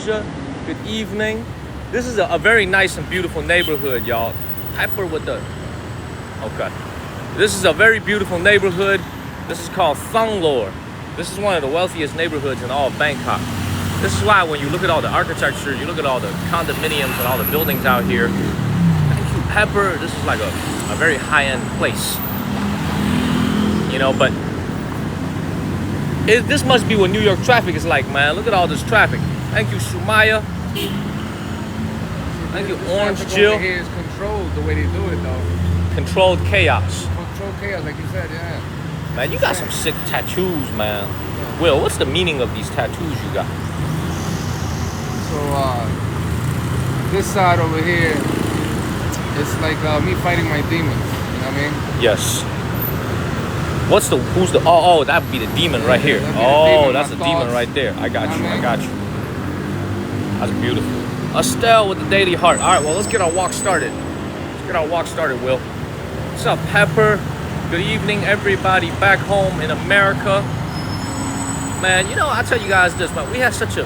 Asia. Good evening. This is a very nice and beautiful neighborhood, y'all. Pepper with the... Okay. This is a very beautiful neighborhood. This is called Thong Lor. This is one of the wealthiest neighborhoods in all of Bangkok. This is why when you look at all the architecture, you look at all the condominiums and all the buildings out here, thank you, Pepper. This is like a very high-end place. You know, but this must be what New York traffic is like, man. Look at all this traffic. Thank you, Sumaya. Thank you, Orange Jill. Over here is controlled the way they do it, though. Controlled chaos. Controlled chaos, like you said, yeah. Man, you got some sick tattoos, man. Will, what's the meaning of these tattoos you got? So, this side over here, it's like me fighting my demons. You know what I mean? Yes. Who's the, oh, that would be the demon right here. Oh, that's the demon right there. I got you, I got you. That's beautiful. Estelle with the daily heart. All right, well, let's get our walk started. Let's get our walk started, Will. What's up, Pepper? Good evening, everybody back home in America. Man, you know, I'll tell you guys this, man. We had such a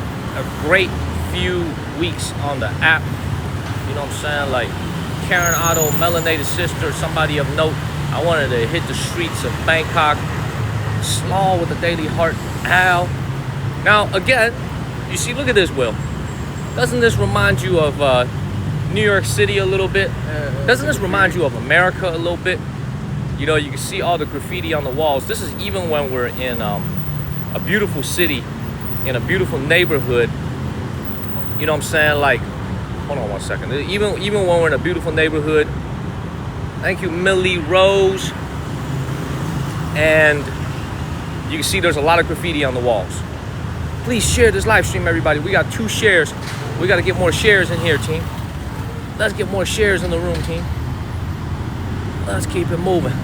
great few weeks on the app. You know what I'm saying? Like Karen Otto, Melanated Sister, somebody of note. I wanted to hit the streets of Bangkok. Slaw with the daily heart. Al. Now, again, you see, look at this, Will. Doesn't this remind you of New York City a little bit? Doesn't this remind you of America a little bit? You know, you can see all the graffiti on the walls. This is even when we're in a beautiful city, in a beautiful neighborhood. You know what I'm saying? Like, hold on one second. Even when we're in a beautiful neighborhood. Thank you, Millie Rose. And you can see there's a lot of graffiti on the walls. Please share this live stream, everybody. We got 2 shares. We got to get more shares in here, team. Let's get more shares in the room, team. Let's keep it moving.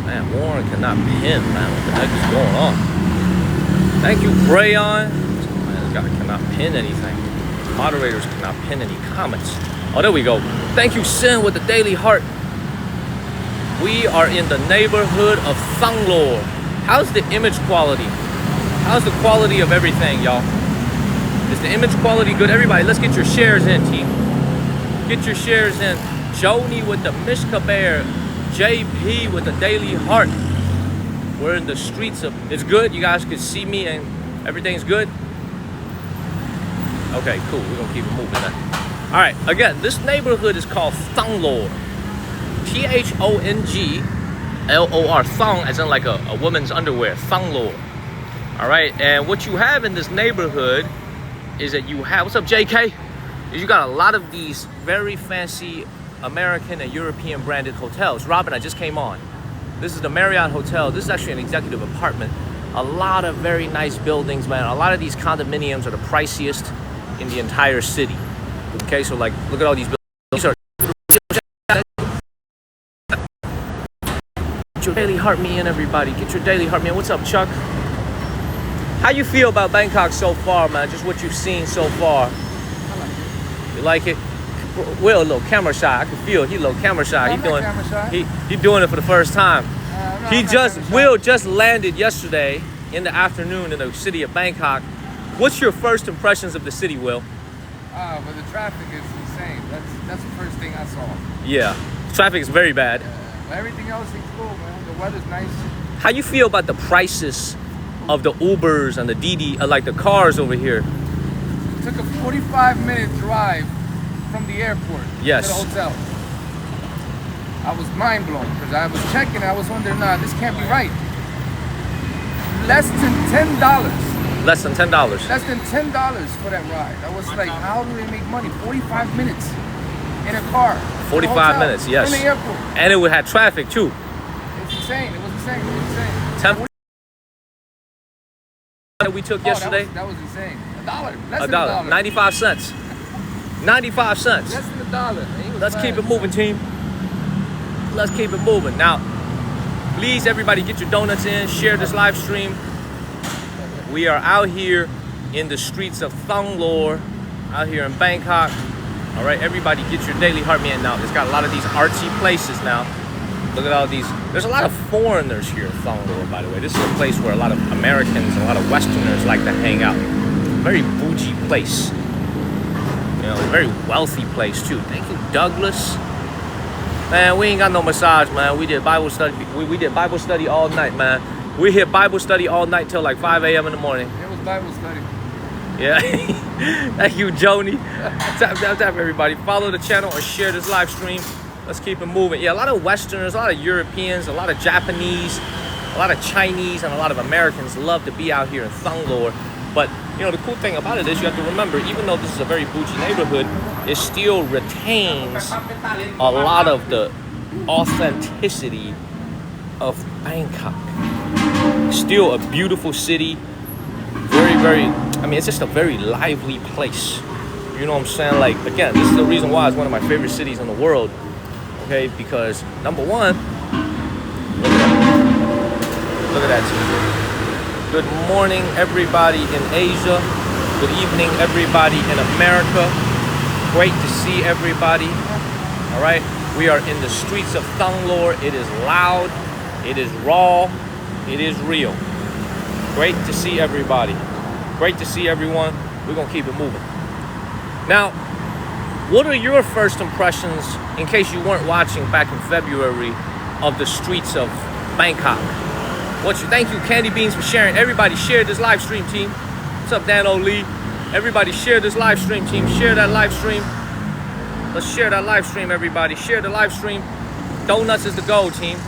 Man, Warren cannot pin, man. What the heck is going on? Thank you, Brayon. Man, this guy cannot pin anything. Moderators cannot pin any comments. Oh, there we go. Thank you, Sin, with the daily heart. We are in the neighborhood of Thong Lor. How's the image quality? How's the quality of everything, y'all? Is the image quality good? Everybody, let's get your shares in, team. Get your shares in. Joni with the Mishka Bear. JP with the daily heart. We're in the streets of... It's good? You guys can see me and everything's good? Okay, cool. We're going to keep it moving then. All right, again, this neighborhood is called Thong Lor. Thonglor. Thong, as in like a woman's underwear. Thong Lor. All right, and what you have in this neighborhood is that you have... What's up, JK? You got a lot of these very fancy American and European branded hotels. Robin, I just came on. This is the Marriott Hotel. This is actually an executive apartment. A lot of very nice buildings, man. A lot of these condominiums are the priciest in the entire city. Okay, so like, look at all these buildings. These are... Get your daily heart me in, everybody. Get your daily heart me in. What's up, Chuck? How you feel about Bangkok so far, man? Just what you've seen so far. You like it? Will a little camera shy. I can feel he a little camera shy. He doing it for the first time. Will just landed yesterday in the afternoon in the city of Bangkok. What's your first impressions of the city, Will? But the traffic is insane. That's the first thing I saw. Yeah, traffic is very bad. But everything else is cool, man. The weather's nice. How you feel about the prices of the Ubers and the Didi, like the cars over here? It took a 45-minute drive from the airport to the hotel. I was mind blown because I was checking. I was wondering, nah, this can't be right. Less than $10. Less than $10. Less than $10 for that ride. I was like, how do they make money? 45 minutes in a car. 45 minutes, yes. In the airport. And it had traffic too. It's insane. It was insane. It was insane. 10 that we took yesterday. That was insane. $1. Less than $1. 95 cents. 95 cents. Less than $1. Let's keep it moving, team. Let's keep it moving. Now, please, everybody, get your donuts in. Share this live stream. We are out here in the streets of Thong Lor, out here in Bangkok. All right, everybody, get your daily heart me in now. It's got a lot of these artsy places now. Look at all these. There's a lot of foreigners here in Thong Lor, by the way. This is a place where a lot of Americans and a lot of Westerners like to hang out. very bougie place. You know, a very wealthy place too. Thank you, Douglas. Man, we ain't got no massage, man. We did Bible study. We did Bible study all night, man. We hit Bible study all night till like 5 a.m. in the morning. It was Bible study. Yeah. Thank you, Joni. Tap, tap, tap, everybody. Follow the channel or share this live stream. Let's keep it moving. Yeah, a lot of Westerners, a lot of Europeans, a lot of Japanese, a lot of Chinese, and a lot of Americans love to be out here in Thonglor. But, you know, the cool thing about it is you have to remember, even though this is a very bougie neighborhood, it still retains a lot of the authenticity of Bangkok. Still a beautiful city. Very, I mean, it's just a very lively place. You know what I'm saying? Like, again, this is the reason why it's one of my favorite cities in the world. Okay, because number one, look at that team. Good morning, everybody in Asia. Good evening, everybody in America. Great to see everybody. All right, we are in the streets of Thonglor. It is loud, it is raw, it is real. Great to see everybody. Great to see everyone. We're gonna keep it moving. Now, what are your first impressions, in case you weren't watching back in February, of the streets of Bangkok? Thank you, Candy Beans, for sharing. Everybody share this live stream, team. What's up, Dan O'Lee? Everybody share this live stream, team. Share that live stream. Let's share that live stream, everybody. Share the live stream. Donuts is the goal, team.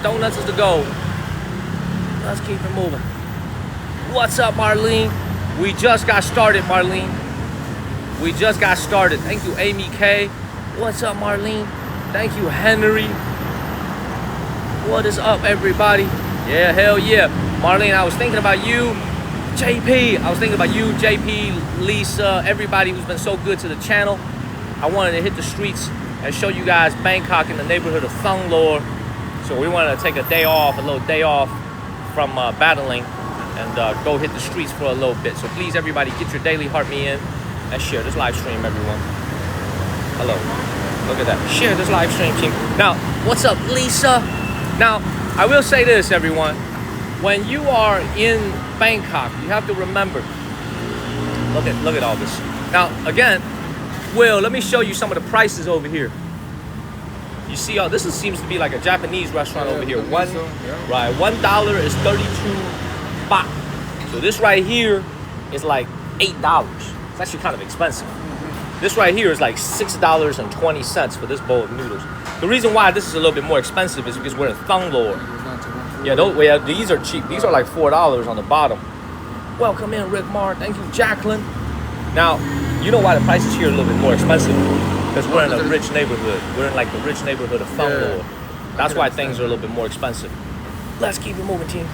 Donuts is the goal. Let's keep it moving. What's up, Marlene? We just got started, Marlene. We just got started. Thank you, Amy K. What's up, Marlene? Thank you, Henry. What is up, everybody? Yeah, hell yeah. Marlene, I was thinking about you. JP, I was thinking about you, JP, Lisa, everybody who's been so good to the channel. I wanted to hit the streets and show you guys Bangkok in the neighborhood of Thonglor. So we wanted to take a day off, a little day off from battling, and go hit the streets for a little bit. So please, everybody, get your daily heart me in and share this live stream, everyone. Hello. Look at that. Share this live stream, team. Now, what's up, Lisa? Now, I will say this, everyone. When you are in Bangkok, you have to remember. Look at all this. Now, again, Will, let me show you some of the prices over here. You see, this seems to be like a Japanese restaurant over here. Right, $1 is 32 baht. So this right here is like $8. It's actually kind of expensive. This right here is like $6.20 for this bowl of noodles. The reason why this is a little bit more expensive is because we're in Thonglor. Yeah, these are cheap. These are like $4 on the bottom. Welcome in, Rick Marr. Thank you, Jacqueline. Now, you know why the prices here are a little bit more expensive? Because we're in a rich neighborhood. We're in like the rich neighborhood of Thonglor. Yeah. That's why things are a little bit more expensive. Let's keep it moving, team.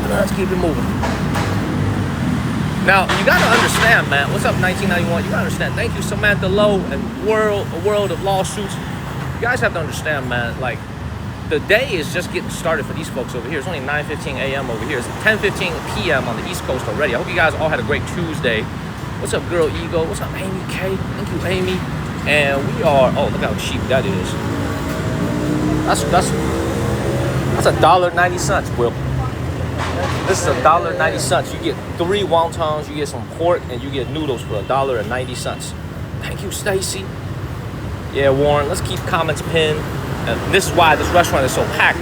Let's keep it moving. Now, you gotta understand, man. What's up, 1991? You gotta understand. Thank you, Samantha Lowe and A World of Lawsuits. You guys have to understand, man. Like, the day is just getting started for these folks over here. It's only 9:15 a.m. over here. It's 10:15 p.m. on the East Coast already. I hope you guys all had a great Tuesday. What's up, Girl Ego? What's up, Amy K? Thank you, Amy. And we are. Oh, look how cheap that is. That's $1.90, Will. This is $1.90. You get 3 wontons, you get some pork, and you get noodles for $1.90. Thank you, Stacy. Yeah, Warren. Let's keep comments pinned. And this is why this restaurant is so packed.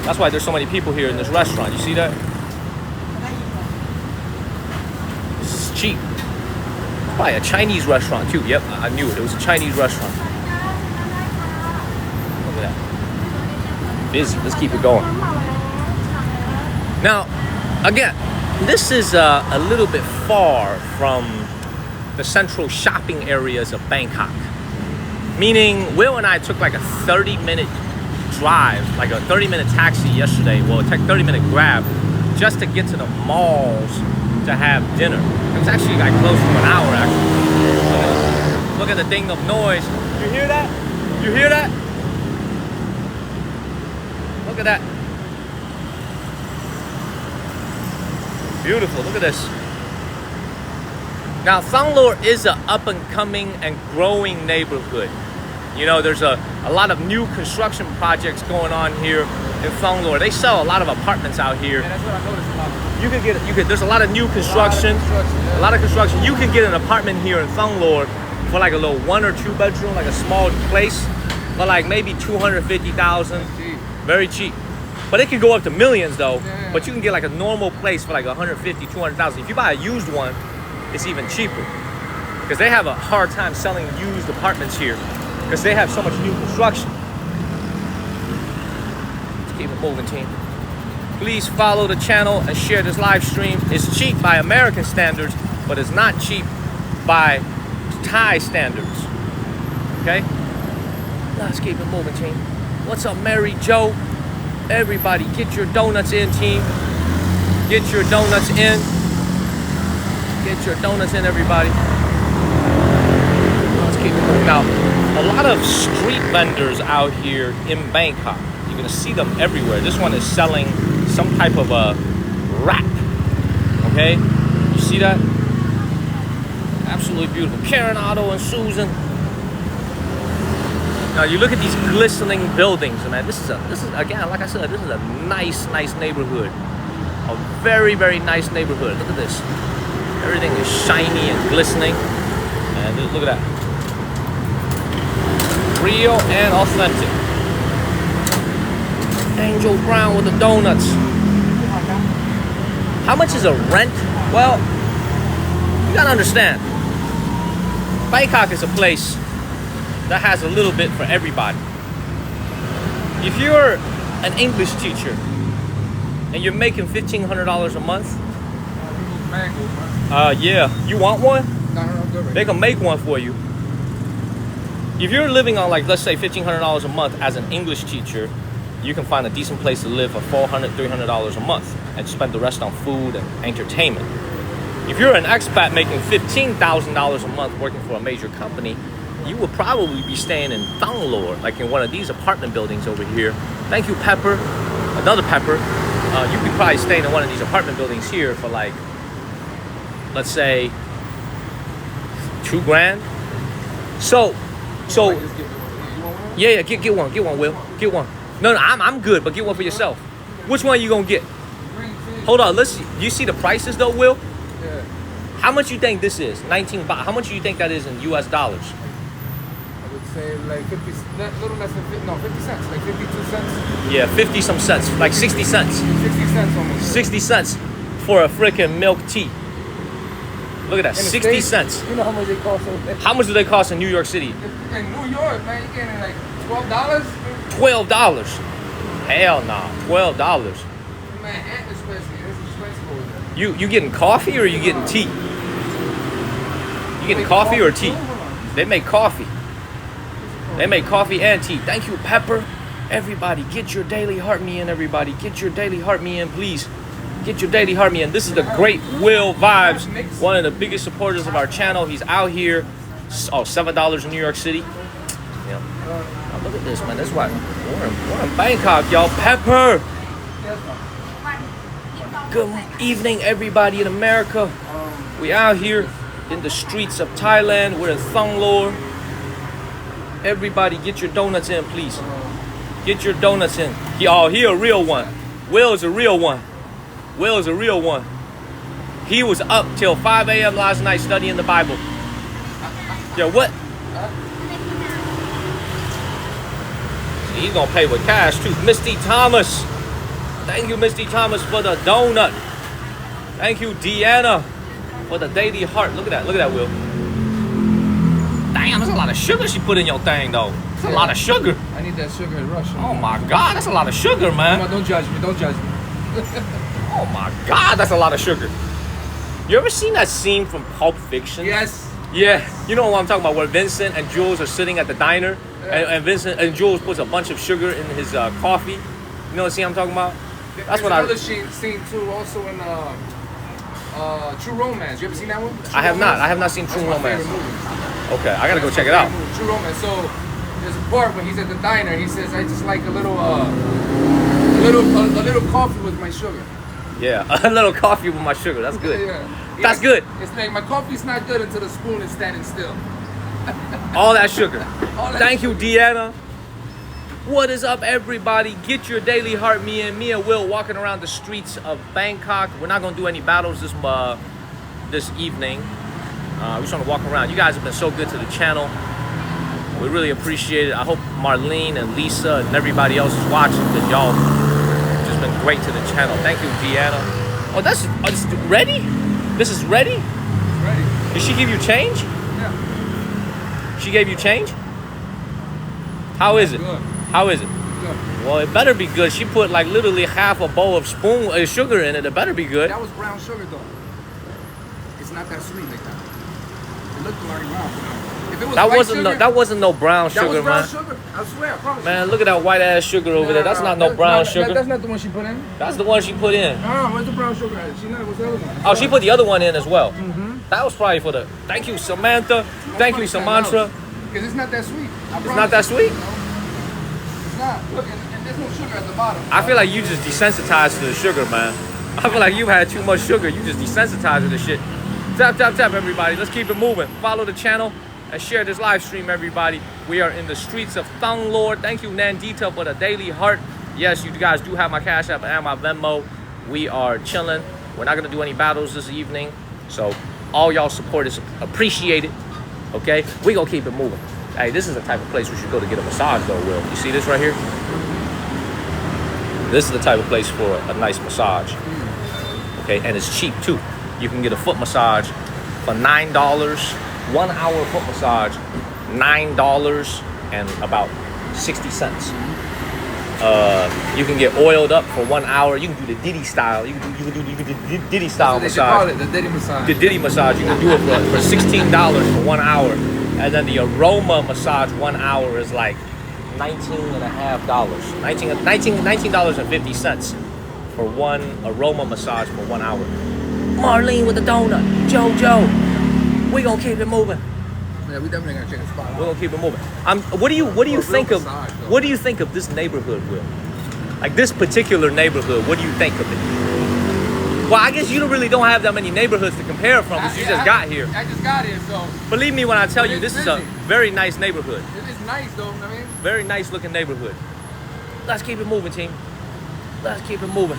That's why there's so many people here in this restaurant. You see that? This is cheap. It's probably a Chinese restaurant too. Yep, I knew it. It was a Chinese restaurant. Look at that. Busy. Let's keep it going. Now, again, this is a little bit far from the central shopping areas of Bangkok. Meaning, Will and I took like a 30-minute drive, like a 30-minute taxi yesterday, well, a 30-minute grab, just to get to the malls to have dinner. It was actually like close to an hour, actually. Look at the ding of noise. You hear that? You hear that? Look at that. Beautiful, look at this. Now, Thonglor is an up-and-coming and growing neighborhood. You know, there's a lot of new construction projects going on here in Thong Lor. They sell a lot of apartments out here. Yeah, that's what I noticed about. There's a lot of new construction. A lot of construction. You can get an apartment here in Thong Lor for like a little 1 or 2 bedroom, like a small place, for like maybe 250,000. Very cheap. But it can go up to millions though. Yeah. But you can get like a normal place for like 150, 200,000. If you buy a used one, it's even cheaper. Because they have a hard time selling used apartments here. Because they have so much new construction. Let's keep it moving, team. Please follow the channel and share this live stream. It's cheap by American standards, but it's not cheap by Thai standards. Okay? Let's keep it moving, team. What's up, Mary Jo? Everybody, get your donuts in, team. Get your donuts in. Get your donuts in, everybody. Let's keep it moving out. A lot of street vendors out here in Bangkok. You're gonna see them everywhere. This one is selling some type of a wrap. Okay, you see that? Absolutely beautiful. Karen, Otto, and Susan. Now you look at these glistening buildings, man. This is again, like I said, this is a nice neighborhood. A very nice neighborhood. Look at this. Everything is shiny and glistening. And look at that. Real and authentic. Angel Brown with the donuts. How much is a rent? Well, you gotta understand, Bangkok is a place that has a little bit for everybody. If you're an English teacher and you're making $1,500 a month, yeah, you want one? No, they can make one for you. If you're living on, like, let's say $1,500 a month as an English teacher, you can find a decent place to live for $400, $300 a month and spend the rest on food and entertainment. If you're an expat making $15,000 a month working for a major company, you will probably be staying in Thong Lor, like in one of these apartment buildings over here. Thank you, Pepper. Another Pepper. You could probably stay in one of these apartment buildings here for like, let's say, $2,000. So yeah, get one, Will. Get one. No, I'm good, but get one for yourself. Which one are you gonna get? Hold on, let's see. You see the prices though, Will? Yeah. How much you think this is? 19 baht. How much do you think that is in US dollars? I would say like 50, little less than 50, no, 50 cents, like 52 cents. Yeah, 50 some cents, like 60 cents. 60 cents almost. 60 cents for a freaking milk tea. Look at that, 60 States, cents. You know how much they cost over there? How much do they cost in New York City? In New York, man, you're getting like $12. $12. Hell no, $12. Manhattan especially, it's expensive over there. You getting coffee or you getting tea? You getting coffee or tea? They make coffee. They make coffee and tea. Thank you, Pepper. Everybody, get your daily heart me in, everybody. Get your daily heart me in, please. Get your daily heart me in. This is the great Will Vibes, one of the biggest supporters of our channel. He's out here. Oh, $7 in New York City. Yeah. Oh, look at this, man. That's why we're in Bangkok, y'all. Pepper. Good evening, everybody in America. We out here in the streets of Thailand. We're in Thong Lor. Everybody, get your donuts in, please. Get your donuts in. Oh, he a real one. Will is a real one. Will is a real one. He was up till 5 a.m. last night studying the Bible. Yo, what? He's gonna pay with cash too. Misty Thomas. Thank you, Misty Thomas, for the donut. Thank you, Deanna, for the daily heart. Look at that, Will. Damn, that's a lot of sugar she put in your thing, though. That's a lot of sugar. I need that sugar rush. Oh my God, that's a lot of sugar, man. Come on, don't judge me, don't judge me. Oh my God, that's a lot of sugar. You ever seen that scene from Pulp Fiction? Yes. Yeah, you know what I'm talking about, where Vincent and Jules are sitting at the diner, and Vincent and Jules puts a bunch of sugar in his coffee. You know what scene I'm talking about? That's what another scene too, also in True Romance. You ever seen that one? I have not. I have not seen True Romance. Okay, I gotta go check it out. True Romance. So there's a part when he's at the diner. He says, "I just like a little coffee with my sugar." Yeah, a little coffee with my sugar. That's good. Yeah. That's good. It's like my coffee's not good until the spoon is standing still. All that sugar. Thank you, Deanna. What is up, everybody? Get your daily heart. Me and Will walking around the streets of Bangkok. We're not gonna do any battles this evening. We're just gonna walk around. You guys have been so good to the channel. We really appreciate it. I hope Marlene and Lisa and everybody else is watching, because y'all just been great to the channel. Thank you, Deanna. Oh, that's ready? This is ready? It's ready. Did she give you change? Yeah. She gave you change? How is it? Good. How is it? Good. Well, it better be good. She put like literally half a bowl of sugar in it. It better be good. That was brown sugar though. It's not that sweet like that. It looked like brown. If it was that wasn't no brown sugar, that was brown man. Sugar. I swear, I promise. Man, look at that white ass sugar over there. That's not no brown sugar. That's not the one she put in. That's the one she put in. No, where's the brown sugar at? She not. What's the other one? Oh, she put the other one in as well. Mm-hmm. That was probably for the. Thank you, Samantha. Thank you, Samantha. Because it's not that sweet. It's not that sweet? No. It's not. Look, and there's no sugar at the bottom. I feel like you just desensitized to the sugar, man. I feel like you had too much sugar. You just desensitized to the shit. Tap, tap, tap, everybody. Let's keep it moving. Follow the channel and share this live stream, everybody. We are in the streets of Thang Lord. Thank you, Nandita, for the daily heart. Yes, you guys do have my Cash App and my Venmo. We are chilling. We're not going to do any battles this evening. So all y'all support is appreciated. Okay? We going to keep it moving. Hey, this is the type of place we should go to get a massage, though, Will. You see this right here? This is the type of place for a nice massage. Okay, and it's cheap, too. You can get a foot massage for $9. 1 hour foot massage, $9 and about 60 cents. You can get oiled up for 1 hour. You can do the Diddy style. You can do the Diddy style massage. Call it the Diddy massage. The Diddy massage. You can do it for $16 for 1 hour. And then the aroma massage 1 hour is like $19.50. $19.50 for one aroma massage for 1 hour. Marlene with the donut. Jojo. We gonna keep it moving. Yeah, we definitely gonna check the spot. We're gonna keep it moving. What do you think of what do you think of this neighborhood, Will? Like this particular neighborhood, what do you think of it? Well, I guess you really don't have that many neighborhoods to compare from because you just got here. I just got here, so. Believe me when I tell you, this is a very nice neighborhood. It is nice, though. I mean. Very nice looking neighborhood. Let's keep it moving, team. Let's keep it moving.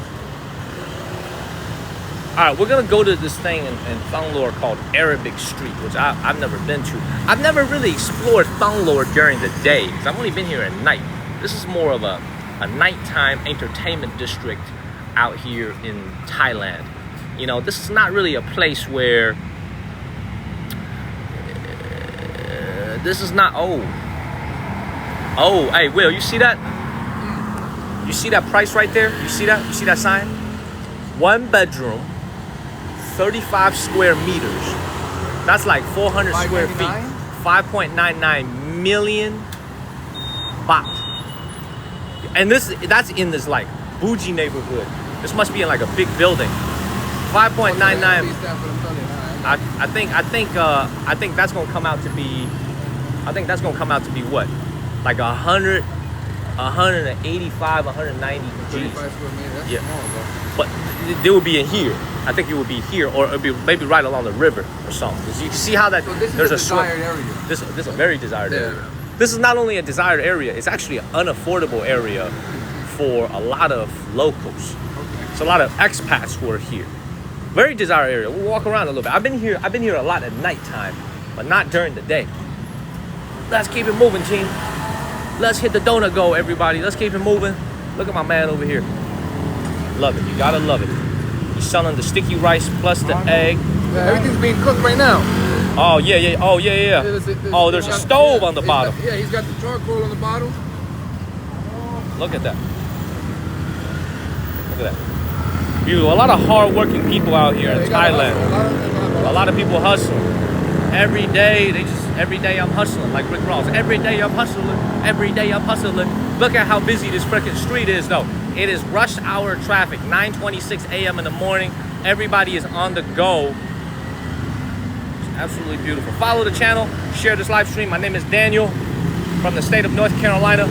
All right, we're gonna go to this thing in Thang Lord called Arabic Street, which I've never been to. I've never really explored Thang Lord during the day because I've only been here at night. This is more of a nighttime entertainment district out here in Thailand. You know, this is not really a place where this is not. Oh, hey, Will, you see that? You see that price right there? You see that? You see that sign? 1 bedroom. 35 square meters. That's like 400 square feet. 5.99 million baht. And that's in this like bougie neighborhood. This must be in like a big building. 5.99. I think that's gonna come out to be. I think that's gonna come out to be what? Like 185, 190 G's. Yeah. But they would be in here. I think it would be here, or it would be maybe right along the river or something. You can see how that there's a desired area. This is a very desired area. This is not only a desired area; it's actually an unaffordable area for a lot of locals. Okay. It's a lot of expats who are here. Very desired area. We'll walk around a little bit. I've been here a lot at nighttime, but not during the day. Let's keep it moving, team. Let's hit the donut go, everybody. Let's keep it moving. Look at my man over here. Love it. You gotta love it. He's selling the sticky rice plus the egg. Yeah, everything's being cooked right now. Oh yeah, yeah. Oh yeah, yeah. Oh, there's a stove on the bottom. Yeah, he's got the charcoal on the bottom. Look at that. Look at that. Beautiful. A lot of hard-working people out here in Thailand. A lot of people hustling. Every day, every day I'm hustling, like Rick Ross. Every day I'm hustling. Every day I'm hustling. Look at how busy this freaking street is, though. It is rush hour traffic, 9:26 a.m. in the morning. Everybody is on the go. It's absolutely beautiful. Follow the channel, share this live stream. My name is Daniel from the state of North Carolina.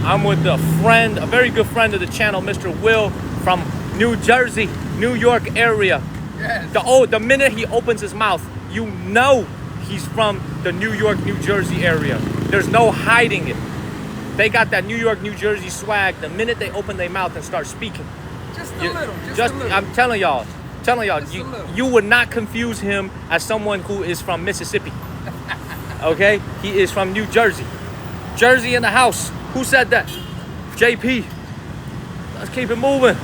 I'm with a friend, a very good friend of the channel, Mr. Will from New Jersey, New York area. Yes. The minute he opens his mouth, you know he's from the New York, New Jersey area. There's no hiding it. They got that New York, New Jersey swag the minute they open their mouth and start speaking. Just a little. I'm telling y'all, you would not confuse him as someone who is from Mississippi. Okay? He is from New Jersey. Jersey in the house. Who said that? JP. Let's keep it moving.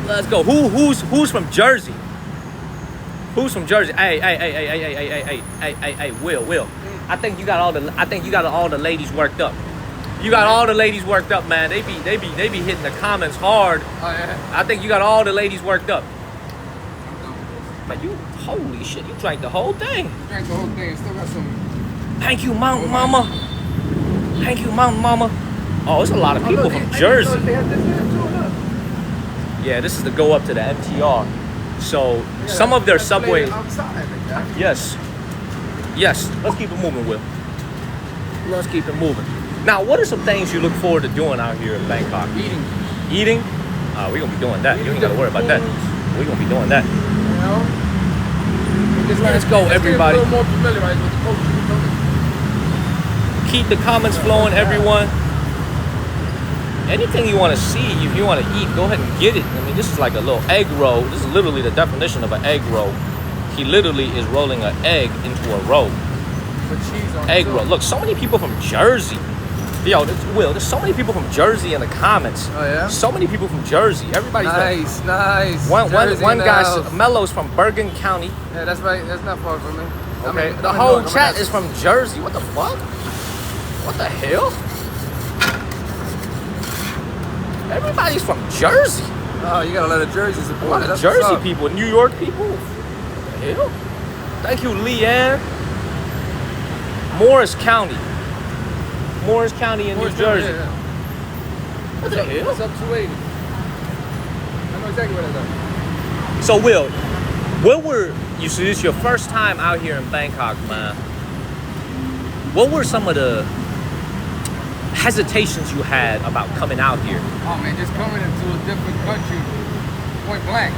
Let's go. Who's from Jersey? Who's from Jersey? Hey, Will. I think you got all the ladies worked up. You got all the ladies worked up, man. They be hitting the comments hard. Oh yeah. I think you got all the ladies worked up. But you, holy shit, you drank the whole thing. Drank the whole thing. Still got some. Thank you, Mountain Mama. Thank you, Mountain Mama. Oh, there's a lot of people from Jersey. Yeah, this is the go up to the MTR. So some of their subway. Yes. Let's keep it moving, Will. Let's keep it moving. Now, what are some things you look forward to doing out here in Bangkok? Eating? We're gonna be doing that. You ain't gotta worry about that. We're gonna be doing that. Let's go, everybody. Keep the comments flowing, everyone. Anything you want to see, if you want to eat, go ahead and get it. I mean, this is like a little egg roll. This is literally the definition of an egg roll. He literally is rolling an egg into a roll. Egg roll. Look, so many people from Jersey. Yo, there's so many people from Jersey in the comments. Oh yeah. So many people from Jersey. Everybody's nice. One guy, Mello's from Bergen County. Yeah, that's right. That's not far from me. Okay. The whole chat is from Jersey. What the fuck? What the hell? Everybody's from Jersey. Oh, you got a lot of Jersey support. A lot of Jersey people, New York people. What the hell? Thank you, Leanne. Morris County in New Jersey. Yeah. What the hell? What's up 280? I know exactly what that's at. So, Will, this is your first time out here in Bangkok, man. What were some of the hesitations you had about coming out here? Oh man, just coming into a different country, point blank.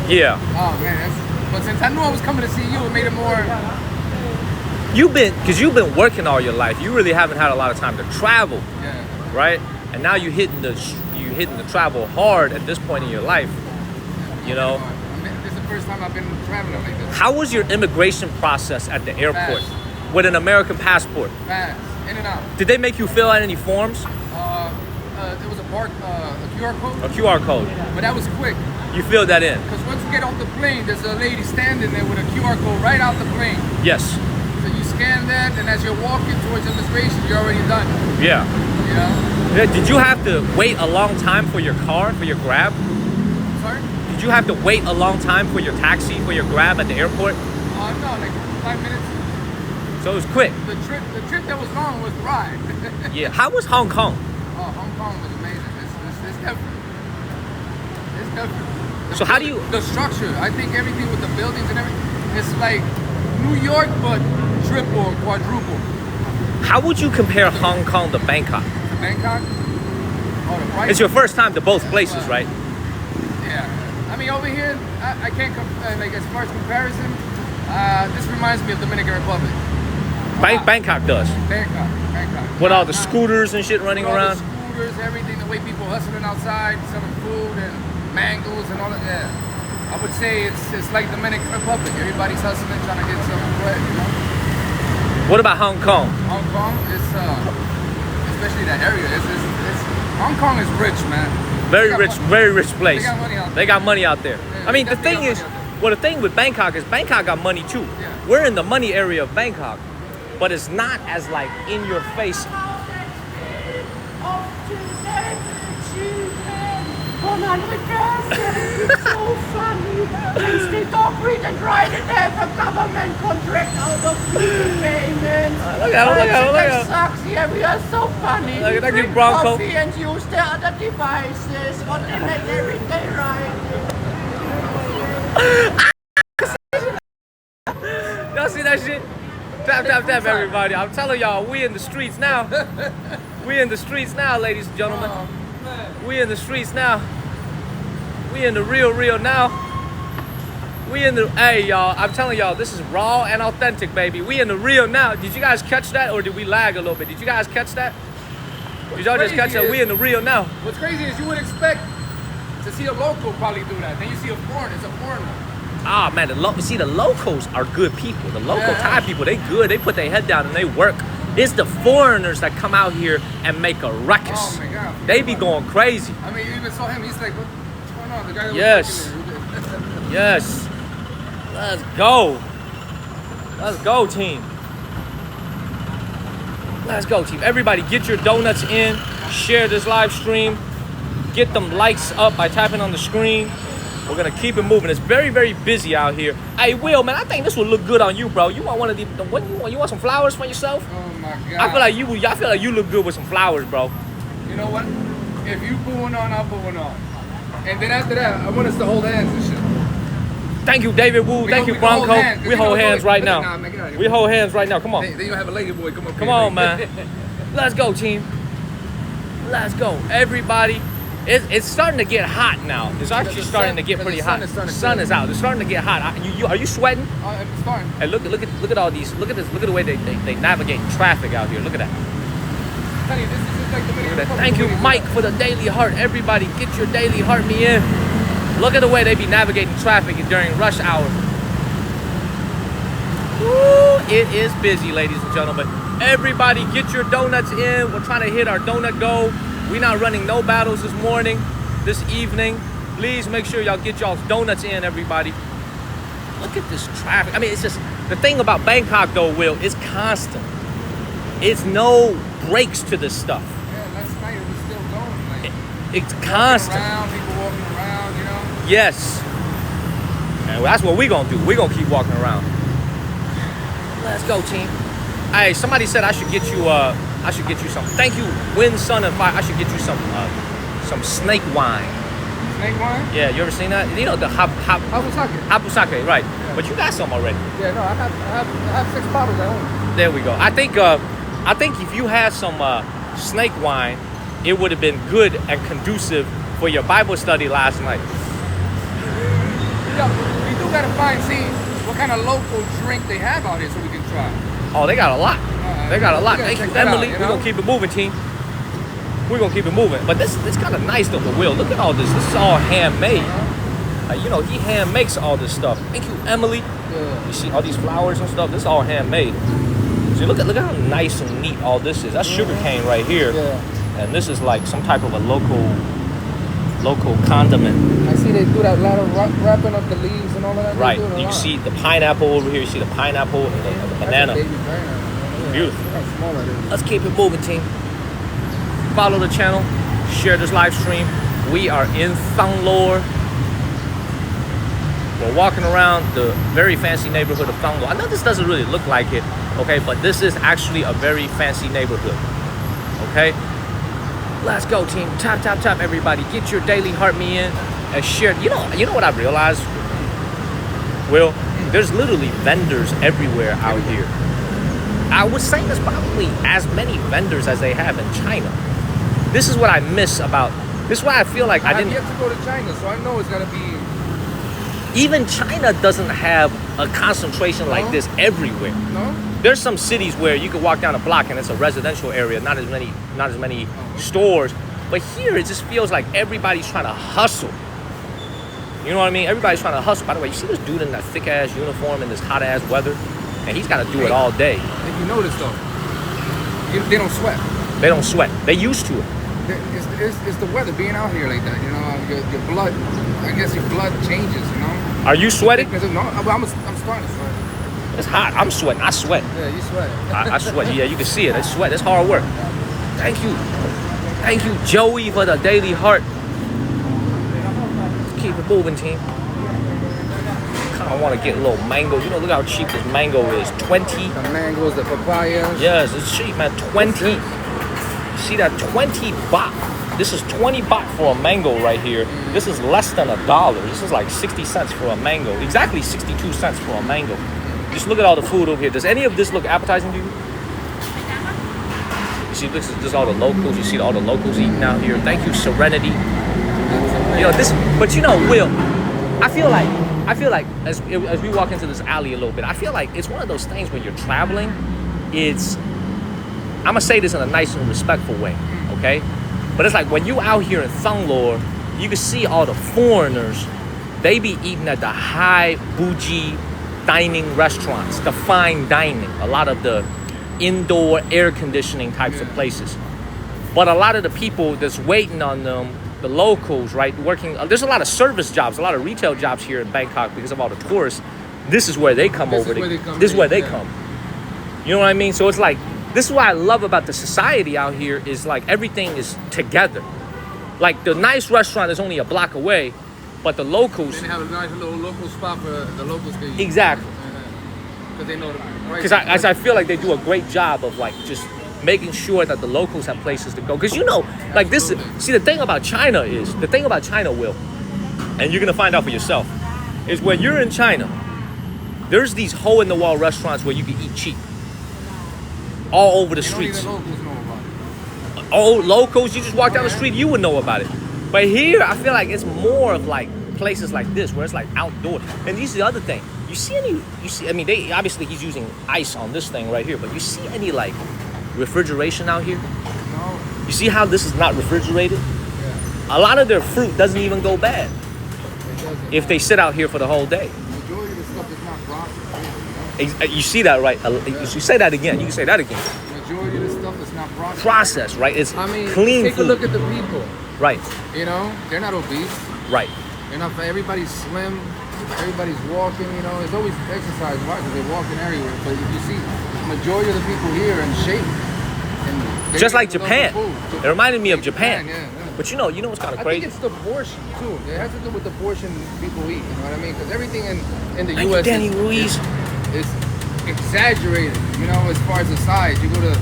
Yeah. Oh man, but since I knew I was coming to see you, it made it more. You've been working all your life. You really haven't had a lot of time to travel. Yeah. Right? And now you hitting the travel hard at this point in your life. You know. This is the first time I've been traveling like this. How was your immigration process at the airport with an American passport? Fast, in and out. Did they make you fill out any forms? There was a QR code. A QR code. But that was quick. You filled that in. Because once you get off the plane, there's a lady standing there with a QR code right out the plane. Yes. So you scan that, and as you're walking towards immigration, you're already done. Yeah. You know? Yeah. Did you have to wait a long time for your car, for your Grab? Sorry? Did you have to wait a long time for your taxi, for your Grab at the airport? No, like 5 minutes. So it was quick. The trip that was long was the ride. Yeah. How was Hong Kong? Oh, Hong Kong was amazing. It's different. It's different. So how do you... The structure, I think everything with the buildings and everything, it's like New York, but triple and quadruple. How would you compare Hong Kong to Bangkok? Bangkok? Oh, the price. It's your first time to both places, right? Yeah. I mean, over here, I can't, like, as far as comparison, this reminds me of Dominican Republic. Bangkok does. Bangkok. With all the scooters and shit running around? The scooters, everything, the way people hustling outside, selling food and mangoes and all that. Yeah. I would say it's like Dominican Republic. Everybody's hustling, trying to get some bread, you know? What about Hong Kong? Hong Kong is, especially that area, Hong Kong is rich, man. Very rich place. They got money out there. Yeah, Yeah, I mean, the thing is, the thing with Bangkok is Bangkok got money too. Yeah. We're in the money area of Bangkok, but it's not as like in your face. It's so funny. They still don't read and write and have a government contract out of people payments. Look at him. That sucks. Yeah, we are so funny. Look at that We drink Bronco. coffee and use the other devices. What they make every day right. Y'all see that shit? Tap, everybody. I'm telling y'all, we in the streets now. We in the streets now, ladies and gentlemen. We in the streets now. We in the real now. We in the, hey y'all, I'm telling y'all, this is raw and authentic, baby. We in the real now. Did you guys catch that, or did we lag a little bit? Did you guys catch that? Did y'all just catch that? We in the real now. What's crazy is you would expect to see a local probably do that. Then you see a foreigner, it's a foreigner. Ah man, the locals are good people. The local Thai people, they good. They put their head down and they work. It's the foreigners that come out here and make a ruckus. Oh my God. They be going crazy. I mean, you even saw him. He's like, what's going on? The guy that Yes. was Yes. Let's go. Let's go, team. Let's go, team. Everybody, get your donuts in. Share this live stream. Get them likes up by tapping on the screen. We're gonna keep it moving. It's very, very busy out here. Hey, Will, man, I think this would look good on you, bro. You want one of the what you want? You want some flowers for yourself? Oh my God. I feel like you look good with some flowers, bro. You know what? If you put one on, I'll put one on. And then after that, I want us to hold hands and shit. Thank you, David Wu. Thank you, Bronco. We hold hands right now. We hold hands right now. Come on. Then you have a lady boy come up. Come on, man. Let's go, team. Let's go, everybody. It's starting to get hot now. It's actually starting to get pretty hot. The sun is out. It's starting to get hot. Are you sweating? It's starting. Hey, look at all these. Look at this. Look at the way they navigate traffic out here. Look at that. Honey, this is like the Look at that. Thank you, Mike, for the daily heart. Everybody, get your daily heart me in. Look at the way they be navigating traffic during rush hour. Woo, it is busy, ladies and gentlemen. Everybody, get your donuts in. We're trying to hit our donut goal. We're not running no battles this morning, this evening. Please make sure y'all get y'all's donuts in, everybody. Look at this traffic. I mean, it's just, the thing about Bangkok though, Will, is constant. It's no breaks to this stuff. Yeah, last night it was still going. Like, it's constant. People walking around, you know? Yes. And that's what we're gonna do. We're gonna keep walking around. Let's go, team. Hey, somebody said I should get you some. Thank you, Wind, Sun, and Fire. I should get you some snake wine. Snake wine? Yeah, you ever seen that? You know the hapusake, right? Yeah. But you got some already. Yeah, no, I have 6 bottles at home. There we go. I think if you had some snake wine, it would have been good and conducive for your Bible study last night. Yeah, we do gotta see what kind of local drink they have out here so we can try. Oh, they got a lot. They got a lot. Thank you, Emily. We're gonna keep it moving, team. We're gonna keep it moving. But it's kind of nice though, the Will. Look at all this. This is all handmade. You know, he hand makes all this stuff. Thank you, Emily. Yeah. You see all these flowers and stuff. This is all handmade. See, look at how nice and neat all this is. That's sugar cane right here. Yeah. And this is like some type of a local condiment. I see they do that lot of wrapping up the leaves and all of that. Right. You see the pineapple over here. You see the pineapple and the banana. Beautiful. Let's keep it moving, team. Follow the channel. Share this live stream. We are in Thang Lo. We're walking around the very fancy neighborhood of Thang Lo. I know this doesn't really look like it, okay, but this is actually a very fancy neighborhood, okay? Let's go, team. Tap, tap, tap, everybody. Get your daily heart me in and share. You know what I've realized, Will? There's literally vendors everywhere out here. I would say there's probably as many vendors as they have in China. This is what I miss about, this is why I feel like I didn't. I've yet to go to China, so I know it's gotta be. Even China doesn't have a concentration like this everywhere. No? There's some cities where you can walk down a block and it's a residential area, not as many stores. But here it just feels like everybody's trying to hustle. You know what I mean? Everybody's trying to hustle. By the way, you see this dude in that thick ass uniform in this hot ass weather? And he's got to do it all day. If you notice though, they don't sweat. They don't sweat. They used to it. It's the weather being out here like that, you know. Your blood, I guess your blood changes, you know. Are you sweating? No, I'm starting to sweat. It's hot. I'm sweating. I sweat. Yeah, you sweat. I sweat. Yeah, you can see it. I sweat. It's hard work. Thank you. Thank you, Joey, for the daily heart. Let's keep it moving, team. I want to get a little mango. You know, look how cheap this mango is. 20. The mangoes, the papayas. Yes, it's cheap, man. 20. See that? 20 baht. This is 20 baht for a mango right here. This is less than $1. This is like 60 cents for a mango. Exactly 62 cents for a mango. Just look at all the food over here. Does any of this look appetizing to you? You see, this is all the locals. You see all the locals eating out here. Thank you, Serenity. You know this, but you know, Will. I feel like as we walk into this alley a little bit, I feel like it's one of those things when you're traveling, I'm gonna say this in a nice and respectful way, okay? But it's like when you out here in Thunglor, you can see all the foreigners, they be eating at the high bougie dining restaurants, the fine dining, a lot of the indoor air conditioning types of places. But a lot of the people that's waiting on them, the locals, right, working, there's a lot of service jobs, a lot of retail jobs here in Bangkok because of all the tourists. This is where they come over. This is where they come. You know what I mean? So it's like, this is what I love about the society out here is like everything is together. Like the nice restaurant is only a block away, but the locals. They have a nice little local spot for the locals to eat. Exactly. Because they know the price. Because I feel like they do a great job of like just making sure that the locals have places to go. Because you know, like this, see the thing about China, Will, and you're gonna find out for yourself, is when you're in China, there's these hole-in-the-wall restaurants where you can eat cheap. All over the streets. Only the locals know about it. Oh, locals, you just walk down the street, you would know about it. But here, I feel like it's more of like places like this where it's like outdoor. And this is the other thing. I mean, obviously he's using ice on this thing right here, but you see any like refrigeration out here? No. You see how this is not refrigerated? Yeah. A lot of their fruit doesn't even go bad if they sit out here for the whole day. The majority of the stuff is not processed. You see that, right? You say that again. You can say that again. The majority of the stuff is not processed. Process, right? It's clean take food. a look at the people. Right. You know, they're not obese. Right. They're not. Everybody's slim. Everybody's walking. You know, it's always exercise. Why? Because they're walking everywhere. But if you see, the majority of the people here are in shape. And just like Japan. It reminded me of Japan. Yeah. But you know what's kind of crazy? I think it's the portion too. It has to do with the portion people eat. You know what I mean? Because everything in the Thank U.S. you, Danny Ruiz. is exaggerated. You know, as far as the size, you go to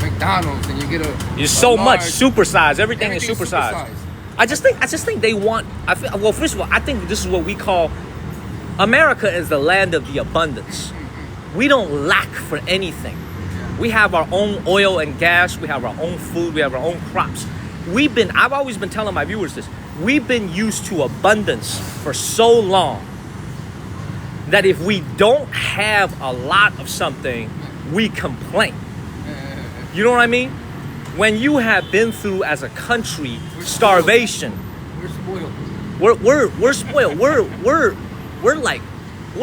McDonald's and you get There's so much supersized. Everything is supersized. I just think they want. Well, first of all, I think this is what we call America is the land of the abundance. We don't lack for anything. We have our own oil and gas. We have our own food. We have our own crops. I've always been telling my viewers this. We've been used to abundance for so long that if we don't have a lot of something, we complain. You know what I mean? When you have been through as a country starvation, we're spoiled. We're spoiled. We're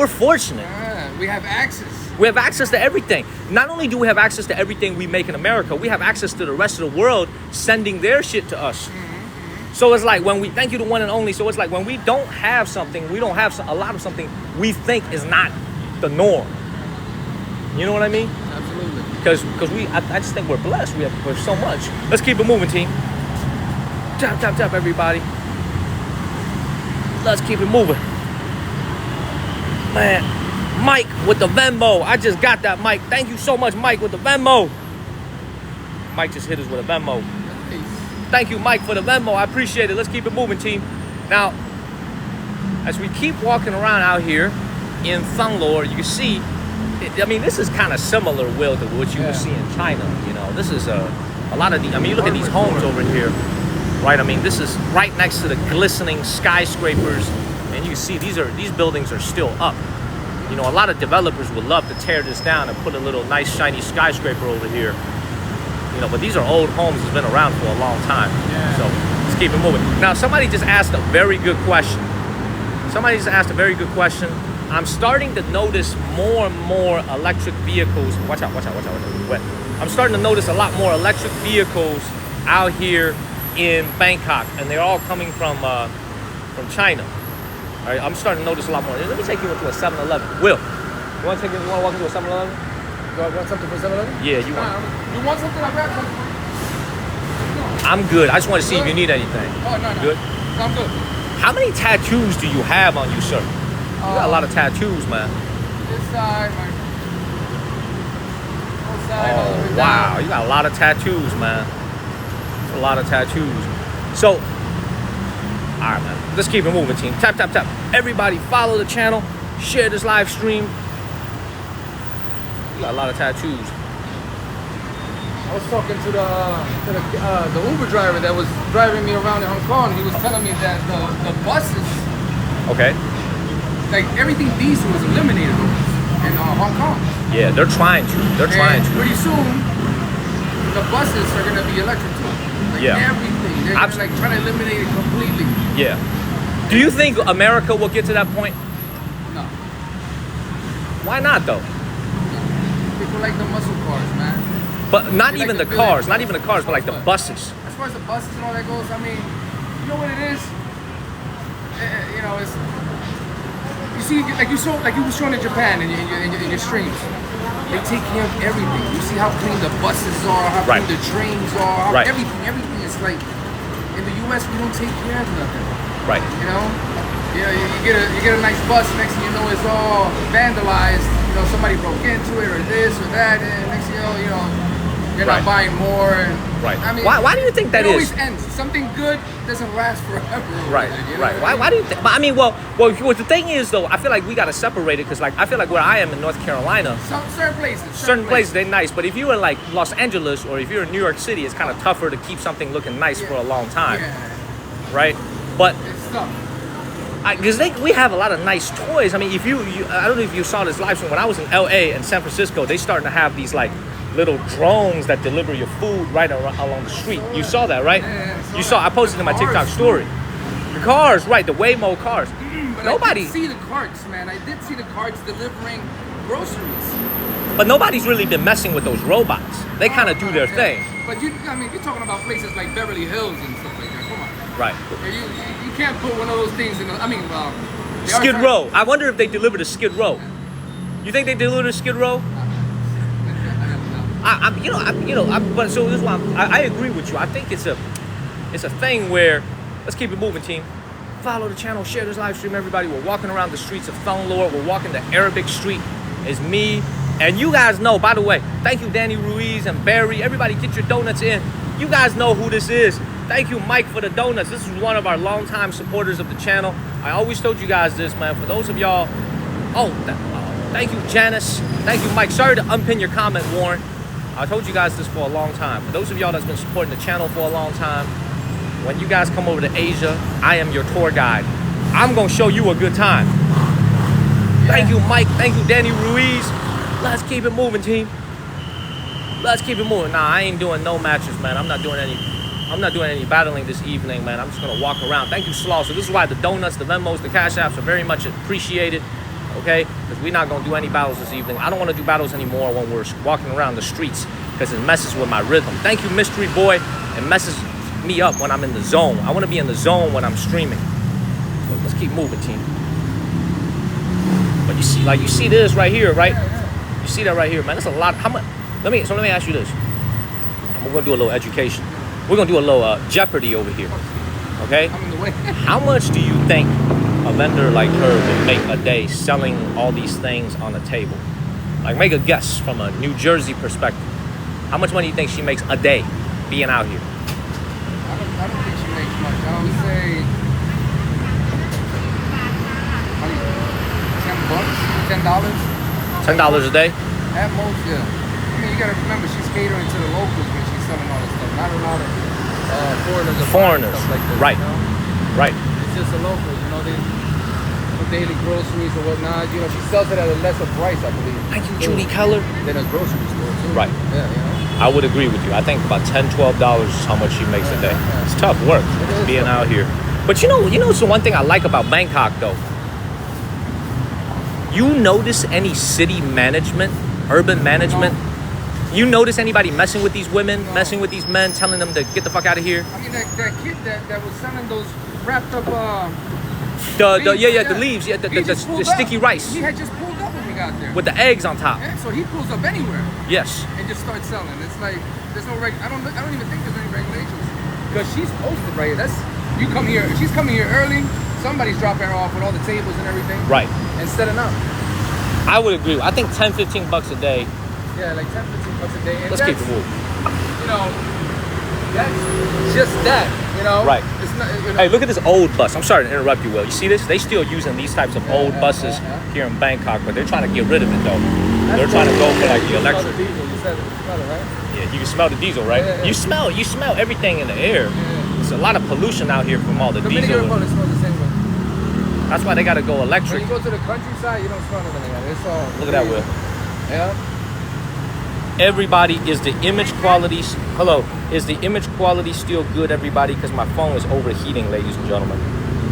fortunate. We have access. We have access to everything. Not only do we have access to everything we make in America, we have access to the rest of the world sending their shit to us. So it's like when we thank you to one and only. So it's like when we don't have something, we don't have a lot of something we think is not the norm. You know what I mean? Absolutely. Because I just think we're blessed. We're so much. Let's keep it moving, team. Tap, tap, tap, everybody. Let's keep it moving. Man, Mike with the Venmo. I just got that, Mike. Thank you so much, Mike, with the Venmo. Mike just hit us with a Venmo. Thank you, Mike, for the Venmo. I appreciate it. Let's keep it moving, team. Now, as we keep walking around out here in Thunglor, you can see, I mean, this is kind of similar, Will, to what you would see in China. You know, this is a lot of the, I mean, you look at these homes over here, right? I mean, this is right next to the glistening skyscrapers, and you can see these buildings are still up. You know, a lot of developers would love to tear this down and put a little nice shiny skyscraper over here. You know, but these are old homes that's been around for a long time. Yeah. So let's keep it moving. Now, somebody just asked a very good question. I'm starting to notice more and more electric vehicles. Watch out. Wet. I'm starting to notice a lot more electric vehicles out here in Bangkok, and they're all coming from China. All right, I'm starting to notice a lot more. Let me take you into a 7-Eleven. Will, you want to walk into a 7-Eleven? Do I want something for 7-Eleven? Yeah, you want. You want something? I grab something. I'm good. I just want to see if you need anything. Oh, no. Good? I'm good. How many tattoos do you have on you, sir? You got a lot of tattoos, man. This side, both sides, all the way wow. down. You got a lot of tattoos, man. That's a lot of tattoos. So, all right, man. Let's keep it moving, team. Tap, tap, tap. Everybody follow the channel. Share this live stream. You got a lot of tattoos. I was talking to the Uber driver that was driving me around in Hong Kong. He was telling me that the buses Okay. Like everything diesel is eliminated in Hong Kong. Yeah, they're trying to. They're trying to. Pretty soon, the buses are gonna be electric too. Like everything. They're gonna, like trying to eliminate it completely. Yeah. Do you think America will get to that point? No. Why not though? People like the muscle cars, man. But not even the cars, not even the cars, but like the buses. As far as the buses and all that goes, I mean, you know what it is? You know, it's you see, like you were showing in Japan in your streams. They take care of everything. You see how clean the buses are, how clean the trains are, how everything is like. In the U.S., we don't take care of nothing. Right. You know, you get a nice bus. Next thing you know, it's all vandalized. You know, somebody broke into it or this or that, and next thing you know, you're not buying more. And, I mean, why do you think that it is? Always ends. Something good doesn't last forever. Right. Why do you think? I mean, well, the thing is though, I feel like we gotta separate it because like I feel like where I am in North Carolina, certain places they're nice, but if you're in like Los Angeles or if you're in New York City, it's kind of tougher to keep something looking nice for a long time, right? But it's tough. Because we have a lot of nice toys. I mean, if you I don't know if you saw this live stream when I was in LA and San Francisco, they starting to have these like little drones that deliver your food right along the street. You saw that, right? You saw. I posted in my TikTok story. The cars, right? The Waymo cars. But nobody. I did see the carts, man. I did see the carts delivering groceries. But nobody's really been messing with those robots. They kind of do their thing. But I mean, you're talking about places like Beverly Hills and stuff like that. Come on. Right. You can't put one of those things in. Skid Row. I wonder if they delivered a Skid Row. You think they delivered a Skid Row? But so this is why I agree with you. I think it's a thing where let's keep it moving, team. Follow the channel, share this live stream, everybody. We're walking around the streets of Thonglore. We're walking the Arabic Street. It's me and you guys know. By the way, thank you, Danny Ruiz and Barry. Everybody, get your donuts in. You guys know who this is. Thank you, Mike, for the donuts. This is one of our longtime supporters of the channel. I always told you guys this, man. For those of y'all, thank you, Janice. Thank you, Mike. Sorry to unpin your comment, Warren. I told you guys this for a long time. For those of y'all that's been supporting the channel for a long time, when you guys come over to Asia, I am your tour guide. I'm gonna show you a good time. Thank you, Mike. Thank you, Danny Ruiz. Let's keep it moving, team. Let's keep it moving. Nah, I ain't doing no matches, man. I'm not doing any battling this evening, man. I'm just gonna walk around. Thank you, Slaw. So this is why the donuts, the Venmos, the Cash Apps are very much appreciated. Okay, because we're not gonna do any battles this evening. I don't want to do battles anymore when we're walking around the streets because it messes with my rhythm. Thank you, Mystery Boy. It messes me up when I'm in the zone. I want to be in the zone when I'm streaming. So let's keep moving, team. But you see this right here, right? You see that right here, man. That's a lot. How much? Let me ask you this. We're gonna do a little education. We're gonna do a little Jeopardy over here. Okay? I'm in the way. How much do you think a vendor like her would make a day selling all these things on a table? Like, make a guess from a New Jersey perspective. How much money do you think she makes a day being out here? I don't think she makes much. I would say $10. $10 a day? At most, yeah. I mean, you gotta remember, she's catering to the locals when she's selling all this stuff. Not a lot of foreigners. Stuff like this, right? You know? Right. It's just the locals, you know. They for daily groceries or whatnot. You know, she sells it at a lesser price, I believe. Thank you, Judy Keller. Than a grocery store, too. Right. Yeah, you know. I would agree with you. I think about $10, $12 is how much she makes a day. It's tough work being out here. But you know, it's the one thing I like about Bangkok, though. You notice any city management, urban management? No. You notice anybody messing with these women, messing with these men, telling them to get the fuck out of here? I mean, that kid that was selling those wrapped up the leaves, the sticky rice. He had just pulled up when we got there. With the eggs on top. Yeah, so he pulls up anywhere. Yes. And just starts selling. It's like there's no I don't even think there's any regulations. Because she's posted right here. She's coming here early. Somebody's dropping her off with all the tables and everything. Right. And setting up. I would agree. I think $10-15 a day. Yeah, like $10-15 a day. And let's keep it moving. You know, that's just that. You know. Right. It's not, you know. Hey, look at this old bus. I'm sorry to interrupt you, Will. You see this? They still using these types of old buses here in Bangkok, but they're trying to get rid of it though. They're trying to go for like the electric. You smell it, right? Yeah, you can smell the diesel, right? Yeah. You smell everything in the air. Yeah. There's a lot of pollution out here from all the diesel. Vinegar and smells the same way. That's why they gotta go When electric. you go to the countryside, you don't smell nothing like that. It's all. Look at that, Will. Yeah. Everybody, is the image quality, hello, is the image quality still good, everybody? Because my phone is overheating, ladies and gentlemen.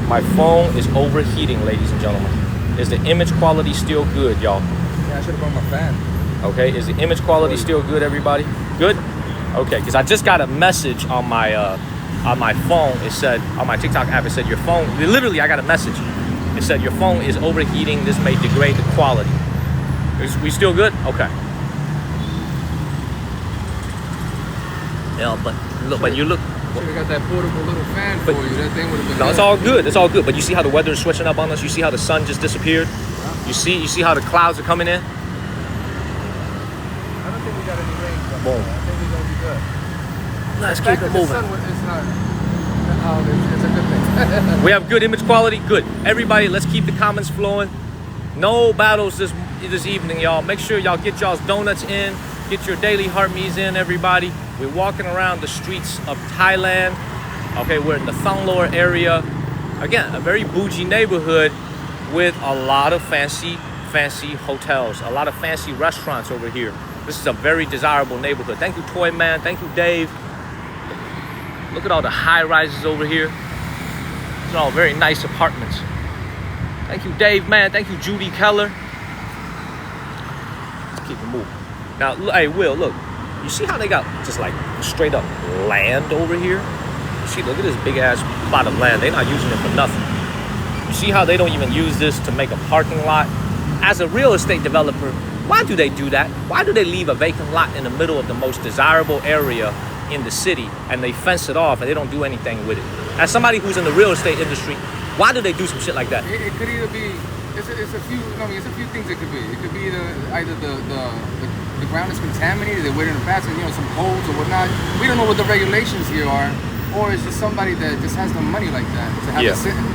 My phone is overheating, ladies and gentlemen. Is the image quality still good, y'all? Yeah, I should have brought my fan. Okay, is the image quality still good, everybody? Good? Okay, because I just got a message on my phone. It said, on my TikTok app, it said your phone, literally I got a message. It said your phone is overheating. This may degrade the quality. Is we still good? Okay. Yeah, but look, but you look. Should have got that portable little fan for you. That thing would have been. No, it's all good. It's all good. But you see how the weather is switching up on us. You see how the sun just disappeared. You see how the clouds are coming in. I don't think we got any rain coming. Boom. I think we're gonna be good. Let's keep it moving. It's a good thing. We have good image quality. Good. Everybody, let's keep the comments flowing. No battles this evening, y'all. Make sure y'all get y'all's donuts in. Get your daily heart me's in, everybody. We're walking around the streets of Thailand. Okay, we're in the Thonglor area. Again, a very bougie neighborhood with a lot of fancy hotels, a lot of fancy restaurants over here. This is a very desirable neighborhood. Thank you, Toy Man. Thank you, Dave. Look at all the high rises over here. These are all very nice apartments. Thank you, Dave, man. Thank you, Judy Keller. Let's keep it moving. Now, hey, Will, look. You see how they got just like straight up land over here? You see, look at this big ass plot of land. They're not using it for nothing. You see how they don't even use this to make a parking lot? As a real estate developer, why do they do that? Why do they leave a vacant lot in the middle of the most desirable area in the city and they fence it off and they don't do anything with it? As somebody who's in the real estate industry, why do they do some shit like that? It could either be, it's a few things it could be. It could be either the ground is contaminated, they're waiting in the past, and some holes or whatnot. We don't know what the regulations here are, or it's just somebody that just has the money like that to have it sitting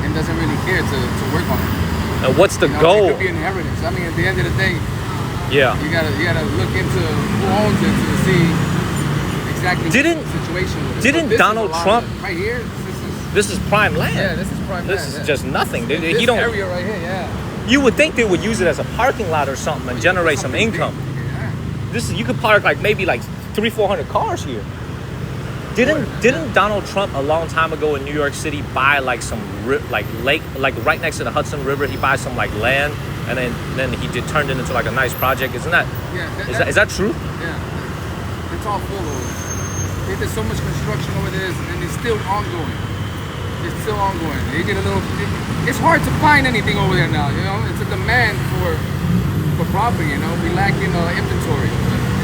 and doesn't really care to work on it. What's the goal? It could be inheritance. I mean, at the end of the day, you gotta look into who owns it to see exactly what the situation is. Didn't Donald Trump right here? This is prime land. Yeah, this is prime land. This is just nothing. This area right here, yeah. You would think they would use it as a parking lot or something and generate some income. You could park maybe 300-400 cars here. Didn't Donald Trump a long time ago in New York City buy some lake right next to the Hudson River? He buys some land and then he turned it into a nice project. Isn't that? Yeah. Is that true? Yeah. It's all full of. There's so much construction over there, and it's still ongoing. It's still ongoing. They get it's hard to find anything over there now. It's a demand for property. We lack inventory.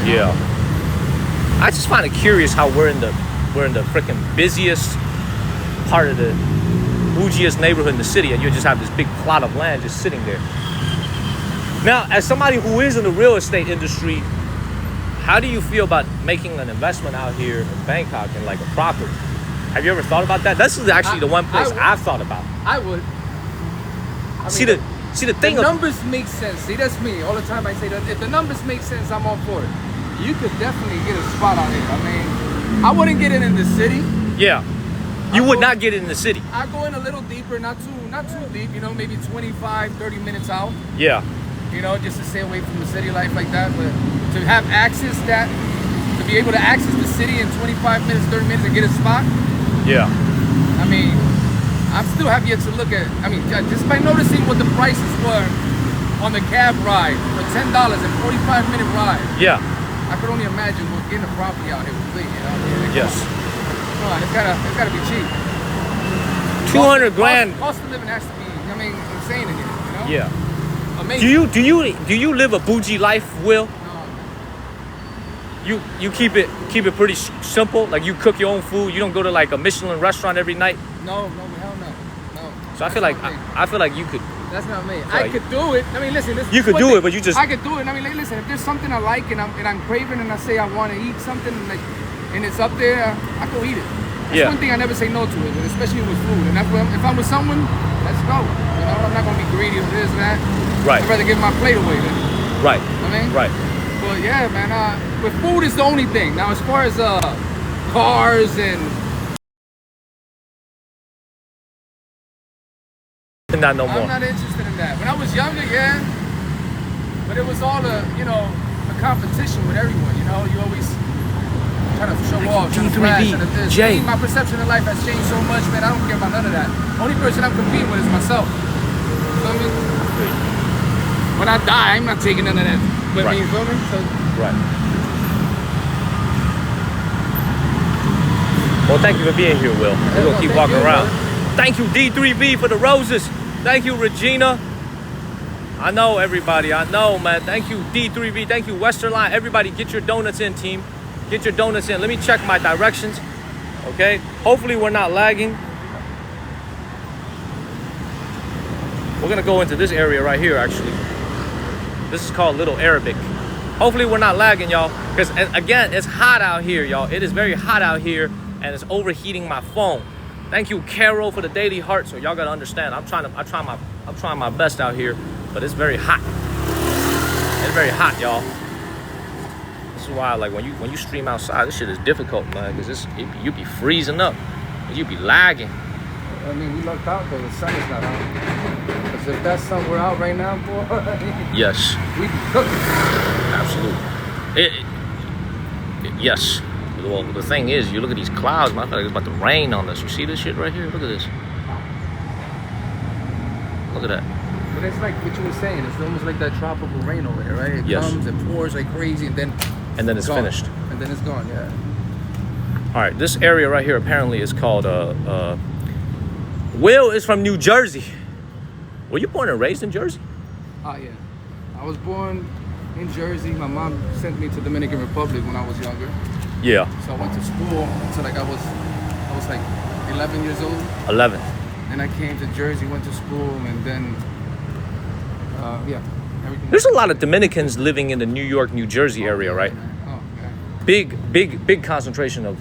Yeah. I just find it curious how we're in the freaking busiest part of the bougiest neighborhood in the city, and you just have this big plot of land just sitting there. Now, as somebody who is in the real estate industry, how do you feel about making an investment out here in Bangkok in a property? Have you ever thought about that? This is actually the one place I've thought about. I would. See the thing. The numbers make sense. See, that's me. All the time I say that if the numbers make sense, I'm all for it. You could definitely get a spot out here. I mean, I wouldn't get it in the city. Yeah. You would not get it in the city. I go in a little deeper, not too deep. Maybe 25, 30 minutes out. Yeah. Just to stay away from the city life like that, but to have access to be able to access the city in 25 minutes, 30 minutes and get a spot. Yeah. I mean, I'm still have yet to look at, just by noticing what the prices were on the cab ride for $10, a 45-minute ride. Yeah. I could only imagine what getting a property out here would be, Yes. Come on, it's gotta be cheap. 200 grand. Cost of living has to be, insane in here, Yeah. Amazing. Do you live a bougie life, Will? You keep it pretty simple. You cook your own food. You don't go to a Michelin restaurant every night. No, hell no. So I feel like you could. That's not me. I could do it. Listen. You could do it, but you just. I could do it. Listen. If there's something I like and I'm craving and I say I want to eat something and it's up there, I go eat it. That's one thing I never say no to it, especially with food. And if I'm with someone, let's go. I'm not gonna be greedy or this and that. Right. I'd rather give my plate away then. Right. Right. But yeah, man. With food is the only thing. Now, as far as cars and in that no more. I'm not interested in that. When I was younger, yeah. But it was all a competition with everyone. You know, you always trying to show off, trying to flash, and this. Jay. My perception of life has changed so much, man. I don't care about none of that. Only person I'm competing with is myself. You feel me? When I die, I'm not taking none of that with me. You feel me? So, right. Well, thank you for being here, Will. We're gonna keep walking around. Thank you, D3V, for the roses. Thank you, Regina. I know, everybody. I know, man. Thank you, D3V. Thank you, Westerline. Everybody, get your donuts in, team. Get your donuts in. Let me check my directions. Okay? Hopefully, we're not lagging. We're gonna go into this area right here, actually. This is called Little Arabic. Hopefully, we're not lagging, y'all. Because, again, it's hot out here, y'all. It is very hot out here, and it's overheating my phone. Thank you, Carol, for the daily heart. So y'all gotta understand, I'm trying my best out here, but it's very hot. It's very hot, y'all. This is why, like, when you stream outside, this shit is difficult, man, because you be freezing up, you be lagging. I mean, we lucked out though. The sun is not out. Because if that sun were out right now, boy. Yes. We'd be cooking. Absolutely. Yes. Well, the thing is, you look at these clouds, man, I feel like it's about to rain on us. You see this shit right here? Look at this. Look at that. But it's like what you were saying. It's almost like that tropical rain over here, right? It comes, it pours like crazy, and then it's finished. And then it's gone, yeah. All right, this area right here apparently is called, Will is from New Jersey. Were you born and raised in Jersey? Oh, yeah. I was born in Jersey. My mom sent me to Dominican Republic when I was younger. Yeah. So I went to school until like I was like 11 years old. 11. Then I came to Jersey, went to school, and then everything. There's a lot of Dominicans living in the New York, New Jersey area, right? Oh, yeah. Big concentration of.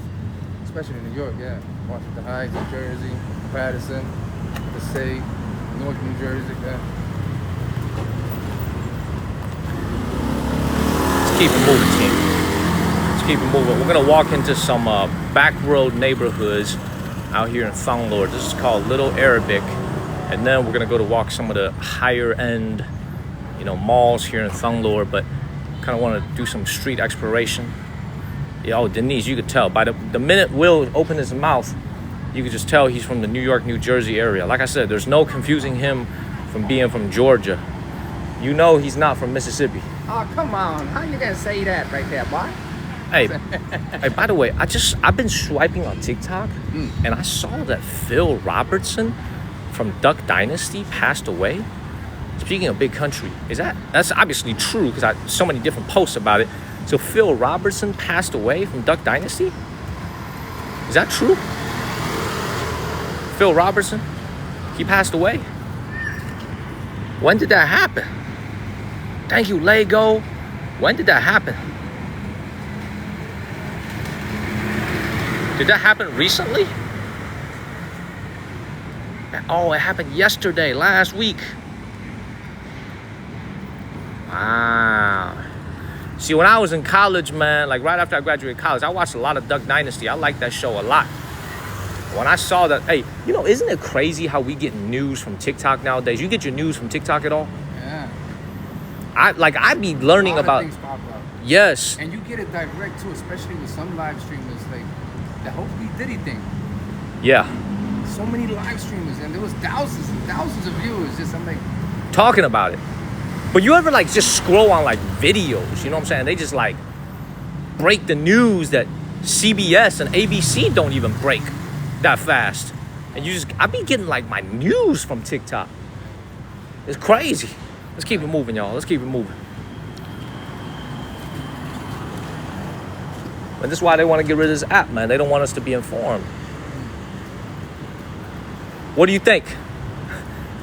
Especially in New York, yeah. Washington Heights, New Jersey, Patterson, Passaic, North New Jersey, yeah. Let's keep it moving, team. Keep it moving. We're gonna walk into some back road neighborhoods out here in Thonglor. This is called Little Arabic, and then we're gonna go to walk some of the higher end, malls here in Thonglor. But kind of want to do some street exploration. Oh, Denise, you could tell by the minute Will opened his mouth, you could just tell he's from the New York, New Jersey area. Like I said, there's no confusing him from being from Georgia. You know he's not from Mississippi. Oh, come on. How you gonna say that right there, boy? Hey, by the way, I've been swiping on TikTok, and I saw that Phil Robertson from Duck Dynasty passed away. Speaking of big country, that's obviously true because I so many different posts about it. So Phil Robertson passed away from Duck Dynasty? Is that true? Phil Robertson, he passed away? When did that happen? Thank you, Lego. When did that happen? Did that happen recently? Oh, it happened yesterday, last week. Wow. See, when I was in college, man, like right after I graduated college, I watched a lot of Duck Dynasty. I liked that show a lot. When I saw that, hey, isn't it crazy how we get news from TikTok nowadays? You get your news from TikTok at all? Yeah. I be learning about. Things pop up. Yes. And you get it direct too, especially with some live streamers, like the whole P. Diddy thing. Yeah. So many live streamers, and there was thousands and thousands of viewers. Just I'm like talking about it. But you ever like just scroll on like videos? You know what I'm saying? They just like break the news that CBS and ABC don't even break that fast. And I be getting like my news from TikTok. It's crazy. Let's keep it moving, y'all. Let's keep it moving. And this is why they want to get rid of this app, man. They don't want us to be informed. What do you think?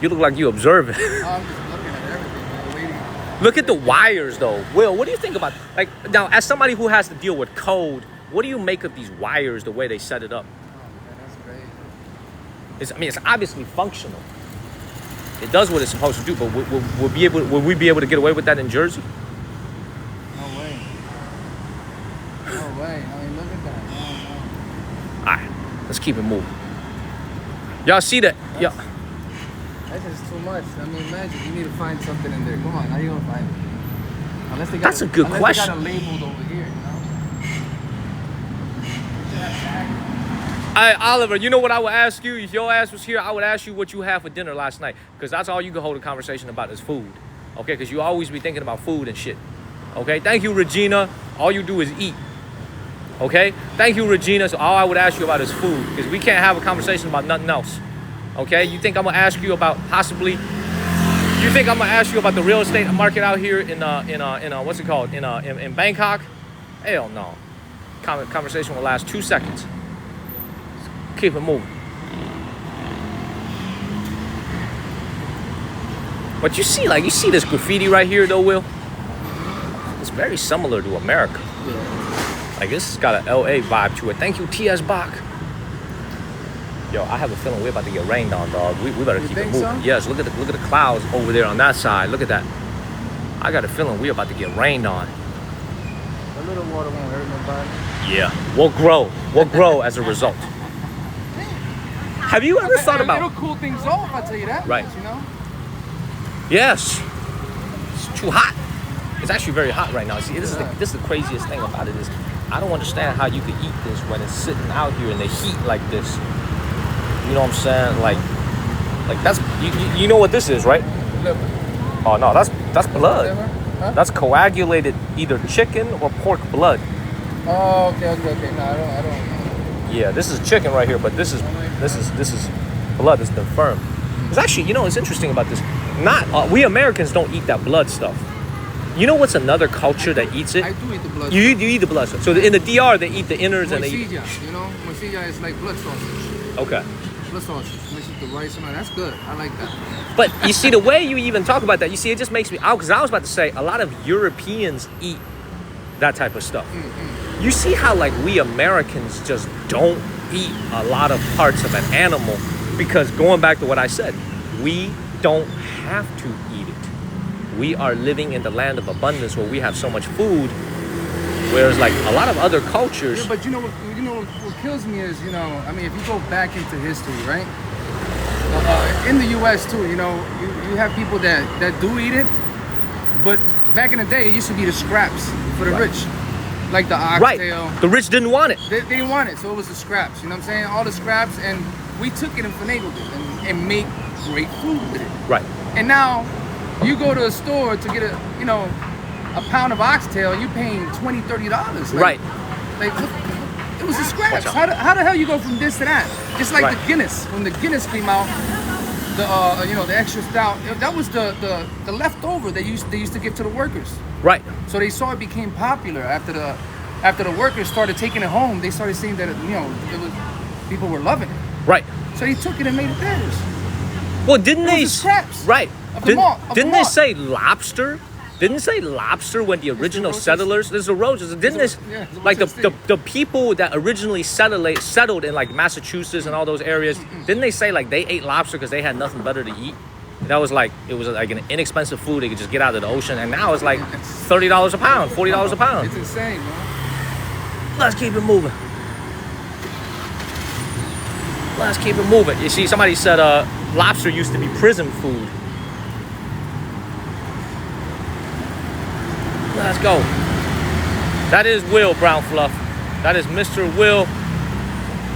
You look like you observe it. I'm just looking at everything, man. Waiting. Look at the wires, though. Will, what do you think about, like, now, as somebody who has to deal with code, what do you make of these wires, the way they set it up? Oh, man, that's crazy. It's obviously functional. It does what it's supposed to do, but will we be able to get away with that in Jersey? No way. No way. I mean, look at that. No. All right, let's keep it moving. Y'all see that? Yeah. That's just too much. I mean, imagine you need to find something in there. Come on, how you gonna find it? Unless they got That's a good question. They got it labeled over here, you know. Oliver, you know what I would ask you? If your ass was here, I would ask you what you had for dinner last night. Because that's all you can hold a conversation about is food. Okay? Because you always be thinking about food and shit. Okay? Thank you, Regina. All you do is eat. Okay? Thank you, Regina. So all I would ask you about is food. Because we can't have a conversation about nothing else. Okay? You think I'm going to ask you about possibly... You think I'm going to ask you about the real estate market out here in what's it called? In Bangkok? Hell no. Conversation will last 2 seconds. Keep it moving. But you see this graffiti right here though, Will? It's very similar to America. Yeah. Like this has got an LA vibe to it. Thank you, T.S. Bach. Yo, I have a feeling we're about to get rained on, dog. We better keep it moving. So? Yes, look at the clouds over there on that side. Look at that. I got a feeling we're about to get rained on. A little water won't hurt nobody. Yeah, we'll grow. We'll grow as a result. Have you ever thought about... It'll cool things off, I'll tell you that. Right. Much, you know? Yes. It's too hot. It's actually very hot right now. See, this is the craziest thing about it is I don't understand how you could eat this when it's sitting out here in the heat like this. You know what I'm saying? Like that's you know what this is, right? Liver. Oh no, that's blood. Liver? Huh? That's coagulated either chicken or pork blood. Oh, okay. No, I don't. Yeah, this is chicken right here, but this is blood that's been firm. It's actually, you know, it's interesting about this. We Americans don't eat that blood stuff. You know what's another culture that eats it? I do eat the blood. You eat the blood stuff. So in the DR, they eat the innards and they eat. You know, morcilla is like blood sausage. Okay. Blood sausage mixed with the rice and all. That's good. I like that. But you see, the way you even talk about that, you see, it just makes me out because I was about to say a lot of Europeans eat that type of stuff. Mm-hmm. You see how like we Americans just don't eat a lot of parts of an animal because going back to what I said, we don't have to eat it. We are living in the land of abundance where we have so much food, whereas like a lot of other cultures. Yeah, but you know what kills me is, you know, I mean, if you go back into history, right? In the U.S. too, you know, you have people that do eat it, but back in the day, it used to be the scraps for the rich, like the oxtail. Right. The rich didn't want it. They didn't want it, so it was the scraps. You know what I'm saying? All the scraps, and we took it and finagled it and make great food with it. Right. And now you go to a store to get a pound of oxtail, and you're paying $20, $30. Right. Like, it was the scraps. How the hell you go from this to that? Just like the Guinness. When the Guinness came out, the extra stout, that was the leftover they used to give to the workers. Right. So they saw it became popular after the workers started taking it home. They started seeing that people were loving it. Right. So they took it and made it theirs. Well, didn't they? The scraps. Right. Didn't they malt. say lobster? Didn't say lobster when the original settlers? There's the roaches. Didn't this? Yeah, like the people that originally settled in like Massachusetts and all those areas. Didn't they say like they ate lobster because they had nothing better to eat? That was like it was like an inexpensive food they could just get out of the ocean. And now it's like $30 a pound, $40 a pound. It's insane, man. Let's keep it moving. Let's keep it moving. You see, somebody said lobster used to be prison food. Let's go. That is Will Brown Fluff. That is Mr. Will.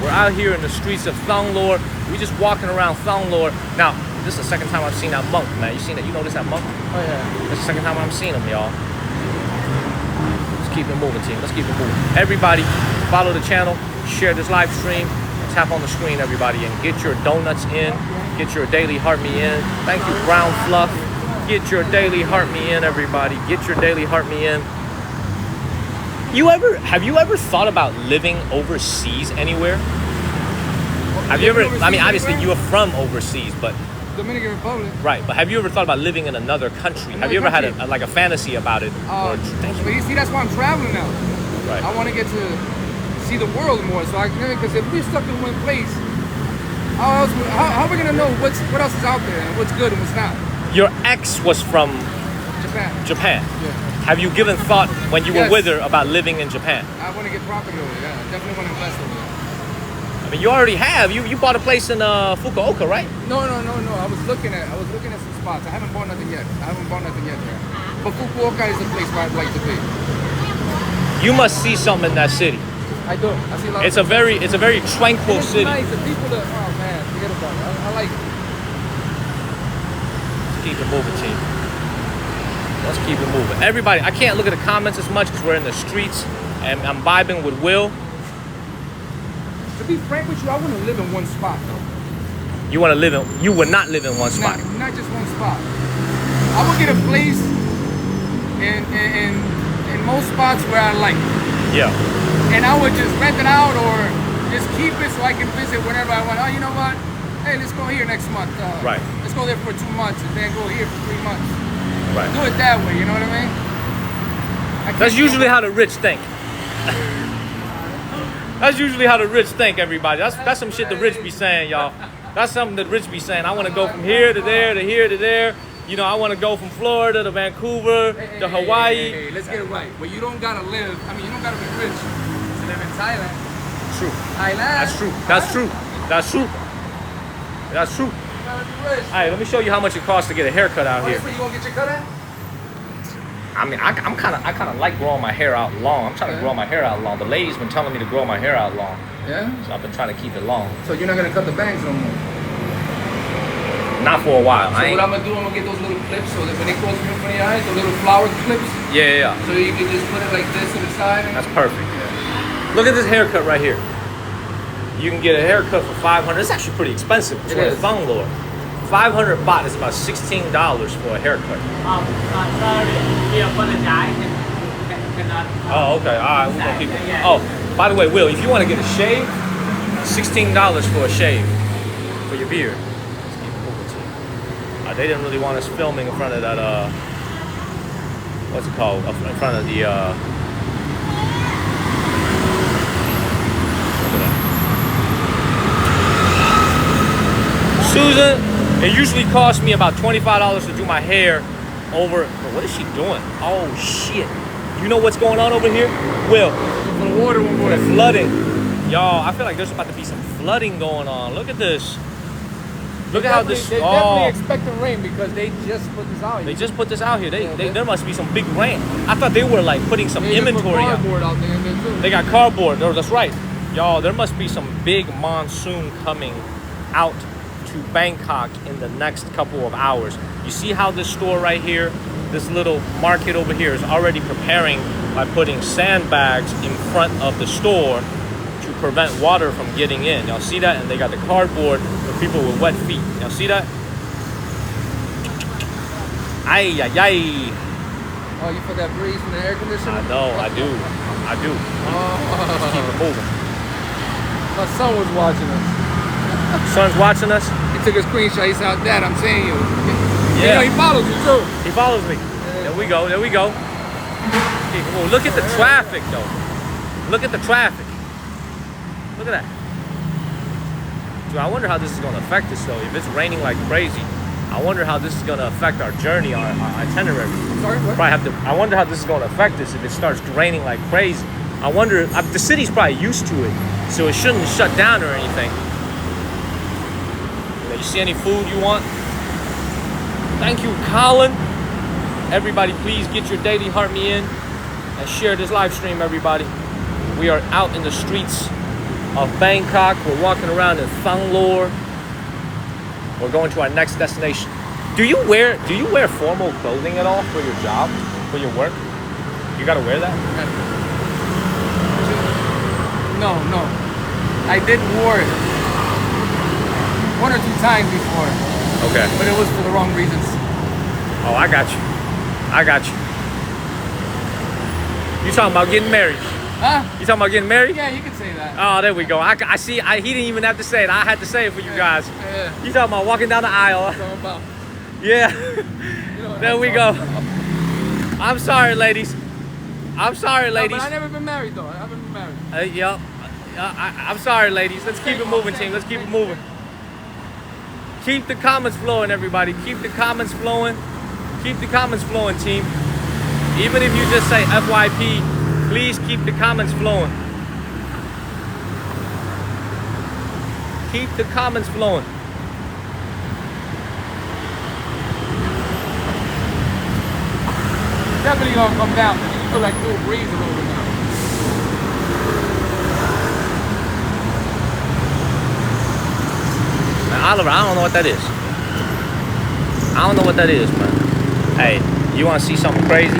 We're out here in the streets of Thonglor. We just walking around Thonglor. Now, this is the second time I've seen that monk, man. You seen that? You notice that monk? Oh yeah. This is the second time I've seen him, y'all. Let's keep it moving, team. Let's keep it moving. Everybody, follow the channel, share this live stream, tap on the screen, everybody, and get your donuts in. Get your daily heart me in. Thank you, Brown Fluff. Get your daily heart me in, everybody. Get your daily heart me in. Have you ever thought about living overseas anywhere? Have you ever? I mean, obviously you are from overseas, but Dominican Republic. Right, but have you ever thought about living in another country? Have you ever had a fantasy about it? But you see, that's why I'm traveling now. Right. I want to get to see the world more. So because if we're stuck in one place, how are we gonna know what else is out there and what's good and what's not? Your ex was from Japan. Yeah. Have you given thought when you were with her about living in Japan? I want to get property over there. Yeah, I definitely want to invest over there. I mean, you already have. You bought a place in Fukuoka, right? No. I was looking at some spots. I haven't bought nothing yet. There. But Fukuoka is the place where I'd like to be. You must see something in that city. I do. I see a lot. It's a very tranquil city. Nice. The people that, oh man, forget about it. I like it. Let's keep it moving, team. Let's keep it moving. Everybody, I can't look at the comments as much because we're in the streets and I'm vibing with Will. To be frank with you, I wouldn't live in one spot though. You would not live in one spot. Not just one spot. I would get a place in most spots where I like. Yeah. And I would just rent it out or just keep it so I can visit whenever I want. Oh, you know what? Hey, let's go here next month. Right. Let's go there for 2 months and then go here for 3 months. Right. Do it that way, you know what I mean? That's usually how the rich think. That's usually how the rich think, everybody. That's some shit the rich be saying, y'all. That's something the rich be saying. I want to go from here to there to here to there. You know, I want to go from Florida to Vancouver to Hawaii. Hey, let's get it right. Well, you don't gotta live. I mean, you don't gotta be rich to live in Thailand. True. Thailand. That's true. That's true. That's true. That's true. You gotta be rich. All right, let me show you how much it costs to get a haircut out here. That's where you gonna get your cut at? I mean, I kind of like growing my hair out long. I'm trying to grow my hair out long. The lady's been telling me to grow my hair out long. Yeah? So I've been trying to keep it long. So you're not gonna cut the bangs no more? Not for a while. So what I'm gonna do, I'm gonna get those little clips so that when it goes in front of your eyes, those little flower clips. Yeah. So you can just put it like this to the side. That's perfect. Look at this haircut right here. You can get a haircut for 500. It's actually pretty expensive. It's a Fang Lord. 500 baht is about $16 for a haircut. Sorry, we apologize. Cannot. Oh, okay. All right, we're gonna keep it. Oh, by the way, Will, if you want to get a shave, $16 for a shave for your beard. Let's keep it moving, too. They didn't really want us filming in front of that. What's it called? In front of the. Susan. It usually costs me about $25 to do my hair over. But what is she doing? Oh shit! You know what's going on over here? Will, The water one more. the flooding, y'all. I feel like there's about to be some flooding going on. Look at this. Look at how this. They're definitely expecting rain because they just put this out here. They just put this out here. There must be some big rain. I thought they were like putting some inventory out. Cardboard out there too. They got cardboard. No, that's right, y'all. There must be some big monsoon coming out to Bangkok in the next couple of hours. You see how this store right here, this little market over here, is already preparing by putting sandbags in front of the store to prevent water from getting in. Y'all see that? And they got the cardboard for people with wet feet. Y'all see that? Ay, ay, ay. Oh, you feel that breeze from the air conditioner? I know, I do. Let's keep it moving. My son was watching us. Son's watching us? He took a screenshot. He said, "Dad, I'm saying you." Yeah. You know, he follows you too. He follows me. There we go. Oh, look at the traffic, though. Look at the traffic. Look at that. Dude, I wonder how this is going to affect us, though. If it's raining like crazy, I wonder how this is going to affect our journey, our itinerary. Sorry, what? I wonder how this is going to affect us if it starts raining like crazy. I wonder, the city's probably used to it, so it shouldn't shut down or anything. You see any food you want? Thank you, Colin. Everybody, please get your daily heart me in and share this live stream, everybody. We are out in the streets of Bangkok. We're walking around in Phang Lor. We're going to our next destination. Do you wear formal clothing at all for your job, for your work? You gotta wear that? No. I did wear it 1 or 2 times before. Okay. But it was for the wrong reasons. Oh, I got you. You talking about getting married? Huh? You talking about getting married? Yeah, you can say that. Oh, there we go. I see. He didn't even have to say it. I had to say it for you guys. Yeah. You talking about walking down the aisle? Talking about, Yeah. you know, There we go. I'm sorry, ladies. No, but I never been married though. I haven't been married. Yep. I'm sorry, ladies. Let's keep it moving, team. Let's keep it moving. Keep the comments flowing, everybody. Keep the comments flowing. Keep the comments flowing, team. Even if you just say FYP, please keep the comments flowing. Keep the comments flowing. Definitely gonna come down. You feel like a little breeze a little bit now. Man, Oliver, I don't know what that is. I don't know what that is, man. Hey, you want to see something crazy?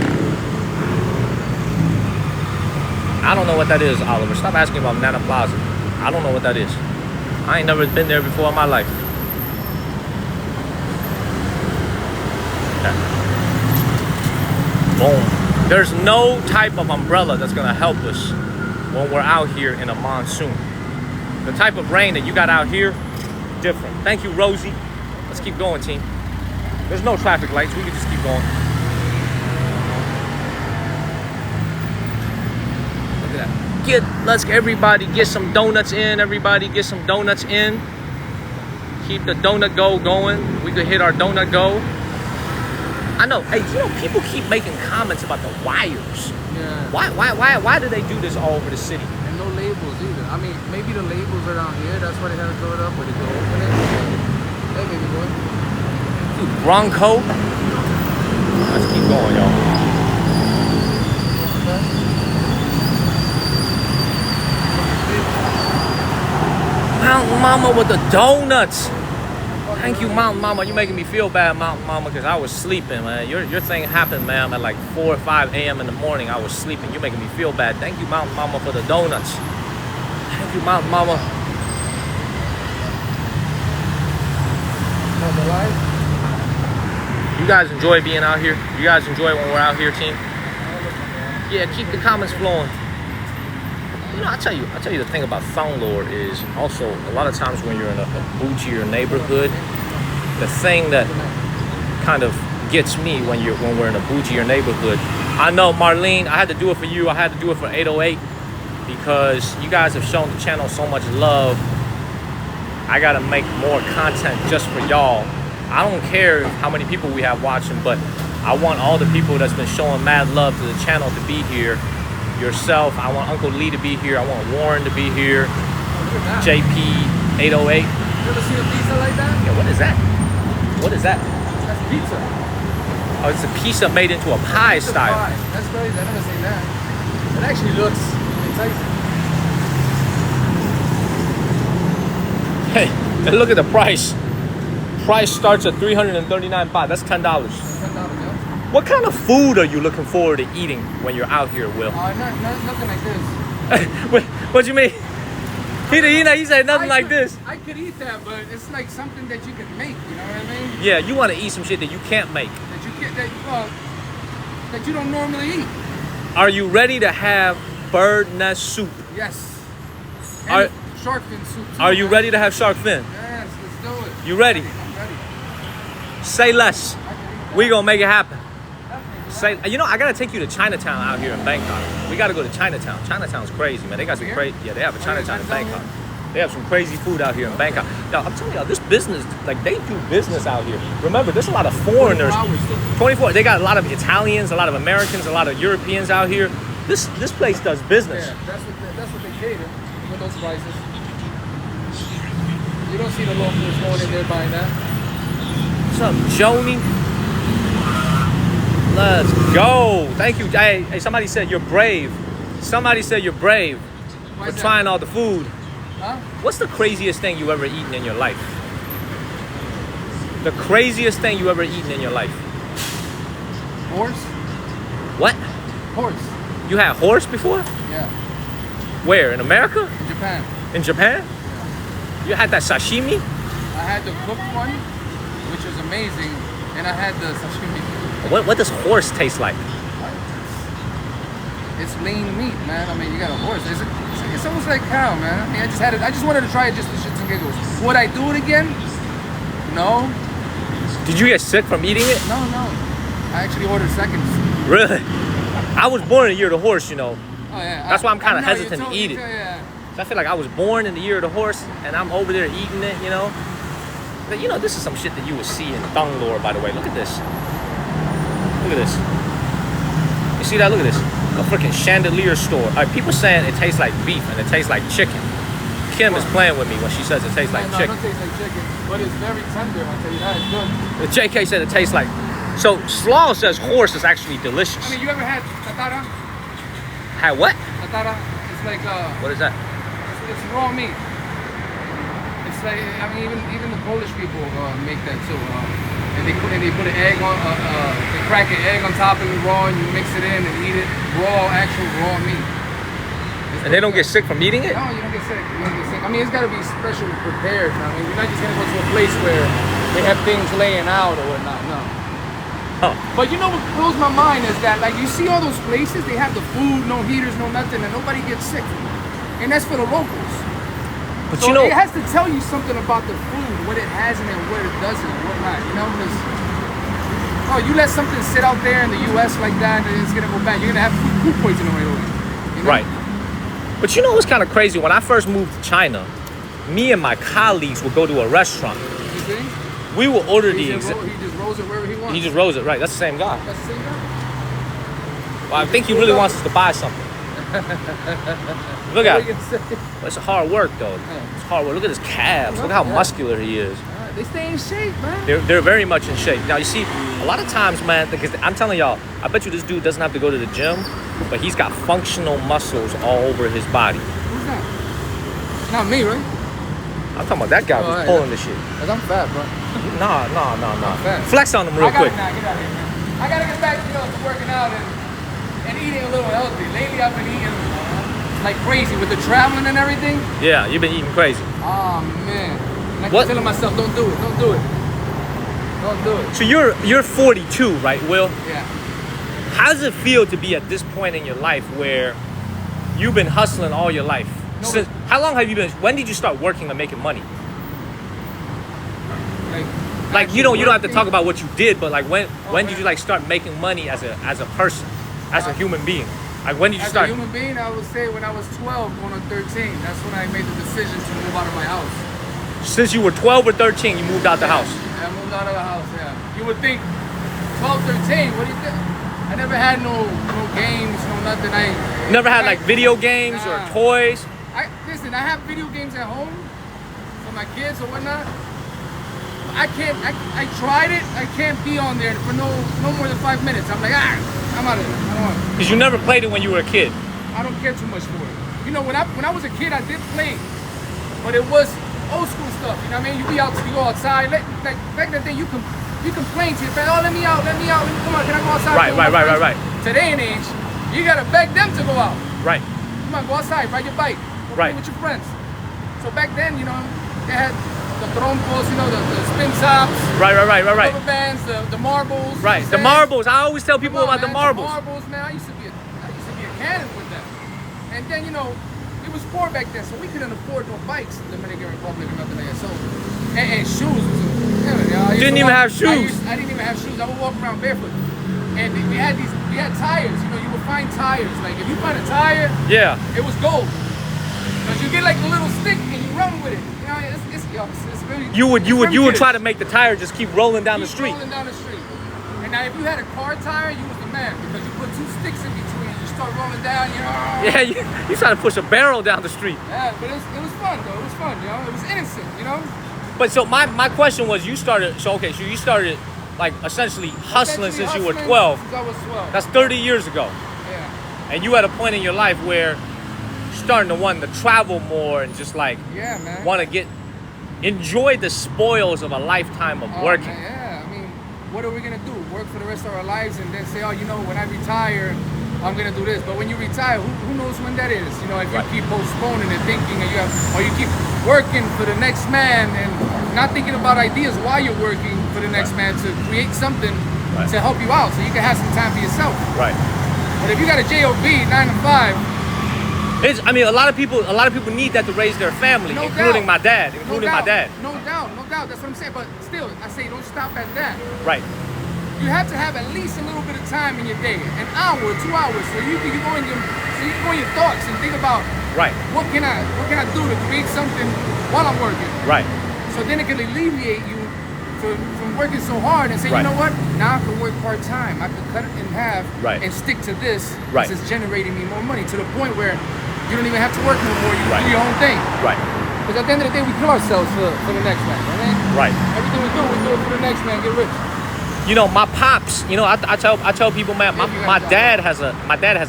I don't know what that is, Oliver. Stop asking about Nana Plaza. I don't know what that is. I ain't never been there before in my life. Okay. Boom. There's no type of umbrella that's gonna help us when we're out here in a monsoon. The type of rain that you got out here, different. Thank you, Rosie. Let's keep going, team. There's no traffic lights. We can just keep going. Look at that. Let's everybody get some donuts in. Everybody get some donuts in. Keep the donut go going. We could hit our donut go. I know. Hey, you know, people keep making comments about the wires. Yeah. Why do they do this all over the city? And no labels either. I mean, maybe the labels are down here. That's why they gotta throw it up, or they go open it. Hey, baby boy. Bronco. Let's keep going, y'all. Mountain Mama with the donuts. Thank you, Mountain Mama. You're making me feel bad, Mountain Mama, because I was sleeping, man. Your thing happened, ma'am, at like 4 or 5 a.m. in the morning. I was sleeping. You're making me feel bad. Thank you, Mountain Mama, for the donuts. Thank you, Mountain Mama. You guys enjoy being out here? You guys enjoy when we're out here, team? Yeah, keep the comments flowing. You know, I tell you the thing about Thong Lord is also a lot of times when you're in a bougier neighborhood, the thing that kind of gets me when we're in a bougier neighborhood. I know, Marlene, I had to do it for you. I had to do it for 808 because you guys have shown the channel so much love. I gotta make more content just for y'all. I don't care how many people we have watching, but I want all the people that's been showing mad love to the channel to be here. Yourself, I want Uncle Lee to be here. I want Warren to be here. JP 808. You ever see a pizza like that? Yeah, what is that? What is that? That's pizza. Oh, it's a pizza made into a pie style. Pie. That's crazy. I never seen that. It actually looks enticing. Hey, and look at the price. Price starts at 339 baht. That's $10. $10, yeah. What kind of food are you looking forward to eating when you're out here, Will? Nothing like this. What you mean? He said nothing like this. I could eat that, but it's like something that you can make. You know what I mean? Yeah, you want to eat some shit that you can't make. That you get that you don't normally eat. Are you ready to have bird nest soup? Yes. And shark fin soup. Too, are you ready to have shark fin? Yes, let's do it. You ready? I'm ready. Say less. We gonna make it happen. You know, I gotta take you to Chinatown out here in Bangkok. We gotta go to Chinatown. Chinatown's crazy, man. They got some crazy. Yeah, they have a Chinatown in Bangkok. They have some crazy food out here in Bangkok. Now, I'm telling y'all, this business, like they do business out here. Remember, there's a lot of foreigners. 24. They got a lot of Italians, a lot of Americans, a lot of Europeans out here. This place does business. Yeah, that's what they cater with those prices. You don't see the locals going in there buying that. What's up, Joni? Let's go. Thank you. Hey, somebody said you're brave. Somebody said you're brave for trying all the food. Huh? What's the craziest thing you ever eaten in your life? The craziest thing you ever eaten in your life? Horse? What? Horse. You had horse before? Yeah. Where? In America? In Japan. In Japan? Yeah. You had that sashimi? I had the cooked one, which was amazing, and I had the sashimi. What does horse taste like? It's lean meat, man. I mean, you got a horse. It's almost like cow, man. I mean, I just had it. I just wanted to try it just for shits and giggles. Would I do it again? No. Did you get sick from eating it? No. I actually ordered seconds. Really? I was born in the year of the horse, you know. Oh yeah. That's why I'm kind of hesitant to totally, eat it. Yeah. So I feel like I was born in the year of the horse, and I'm over there eating it, you know. But you know, this is some shit that you would see in Thong Lore, by the way. Look at this. Look at this. You see that? Look at this. A freaking chandelier store. People saying it tastes like beef and it tastes like chicken. Kim is playing with me when she says it tastes like chicken. No, it don't taste like chicken, but it's very tender. I'll tell you that. It's good. The JK said it tastes like. So Slaw says horse is actually delicious. I mean, you ever had tatara? Had what? Tatara. It's like What is that? it's raw meat. It's like, I mean, even the Polish people make that too. And they put an egg on, they crack an egg on top of it raw, and you mix it in and eat it raw, actual raw meat. And they don't get sick from eating it? No, you don't get sick. You don't get sick. I mean, it's got to be specially prepared. I mean, you're not just gonna go to a place where they have things laying out or whatnot. No. Huh. But you know what blows my mind is that, like, you see all those places, they have the food, no heaters, no nothing, and nobody gets sick from it. And that's for the locals. But So you know, it has to tell you something about the food, what it has in it, what it doesn't, and whatnot. You know, because you let something sit out there in the U.S. like that, and it's gonna go bad. You're gonna have food poisoning right away. You know? right. But you know what's kind of crazy? When I first moved to China, me and my colleagues would go to a restaurant. You see? We will order He the just rolls it wherever he wants. He just rolls it, right? That's the same guy. That's the same guy. Well, I think he really wants us to buy something. Look at it. It's hard work, though. It's hard work. Look at his calves. Look how muscular he is. They stay in shape, man. They're very much in shape. Now, you see, a lot of times, man, because I'm telling y'all, I bet you this dude doesn't have to go to the gym, but he's got functional muscles all over his body. Who's that? Not me, right? I'm talking about that guy who's pulling the shit. Cause I'm fat, bro. Nah. Fat. Flex on him real quick. Get out of here, man. I gotta get back, to working out and eating a little healthy. Lately, I've been eating like crazy with the traveling and everything. Yeah, you've been eating crazy. Oh man. Like What? I'm telling myself, don't do it. Don't do it. Don't do it. So you're 42, right, Will? Yeah. How does it feel to be at this point in your life where you've been hustling all your life? No, How long have you been? When did you start working and making money? Like you don't have to talk about what you did, but like when did you like start making money as a person, as a human being? Like when did you start? As a human being, I would say when I was 12, going on 13. That's when I made the decision to move out of my house. Since you were 12 or 13, you moved out the house. Yeah, I moved out of the house. Yeah. You would think 12, 13. What do you think? I never had no games, no nothing. I never had like video games or toys. Listen, I have video games at home for my kids or whatnot. I tried it. I can't be on there for no more than 5 minutes. I'm like, I'm out of it. I don't want it. Because you never played it when you were a kid. I don't care too much for it. You know, when I was a kid, I did play, but it was old school stuff. You know what I mean? You go outside. Like back then, you complain to your friends. Oh, let me out. Come on, can I go outside? Right. Today and age, you gotta beg them to go out. Right. Come on, go outside, ride your bike, go play with your friends. So back then, they had the trompos, the spin tops. Right. Rubber bands, the marbles. Right. The marbles. I always tell people about the marbles. The marbles, man. I used to be a cannon with them. And then it was poor back then, so we couldn't afford no bikes in the Dominican Republic or nothing like that. So and shoes. Didn't even have shoes. I didn't even have shoes. I would walk around barefoot. And we had tires. You would find tires. Like if you find a tire, it was gold. Because you get like a little stick and you run with it. It's really. You would try to make the tire just keep rolling down the street. Rolling down the street. And now if you had a car tire, you was the man because you put 2 sticks in between. You start rolling down. Yeah, you try to push a barrel down the street. Yeah, but it was fun though. It was fun. It was innocent. But so my question was, you started like essentially hustling since you were 12. Since I was 12. That's 30 years ago. Yeah. And you had a point in your life where you're starting to want to travel more and just like want to enjoy the spoils of a lifetime of working. Man, yeah, I mean, what are we gonna do? Work for the rest of our lives and then say, when I retire, I'm gonna do this. But when you retire, who knows when that is? If you keep postponing and thinking, or you keep working for the next man and not thinking about ideas while you're working for the next man to create something to help you out, so you can have some time for yourself. Right. But if you got a job 9 to 5. A lot of people need that to raise their family, including my dad. No doubt. That's what I'm saying. But still, I say don't stop at that. Right. You have to have at least a little bit of time in your day, an hour, 2 hours, so you can go in your thoughts and think about what can I do to create something while I'm working. Right. So then it can alleviate you from working so hard and say, you know what? Now I can work part time. I can cut it in half and stick to this. This is generating me more money to the point where you don't even have to work no more. You do your own thing. Right. Because at the end of the day, we kill ourselves for the next man. You know? Right. Everything we do it for the next man. Get rich. You know, my pops. You know, I tell people, man, my dad has a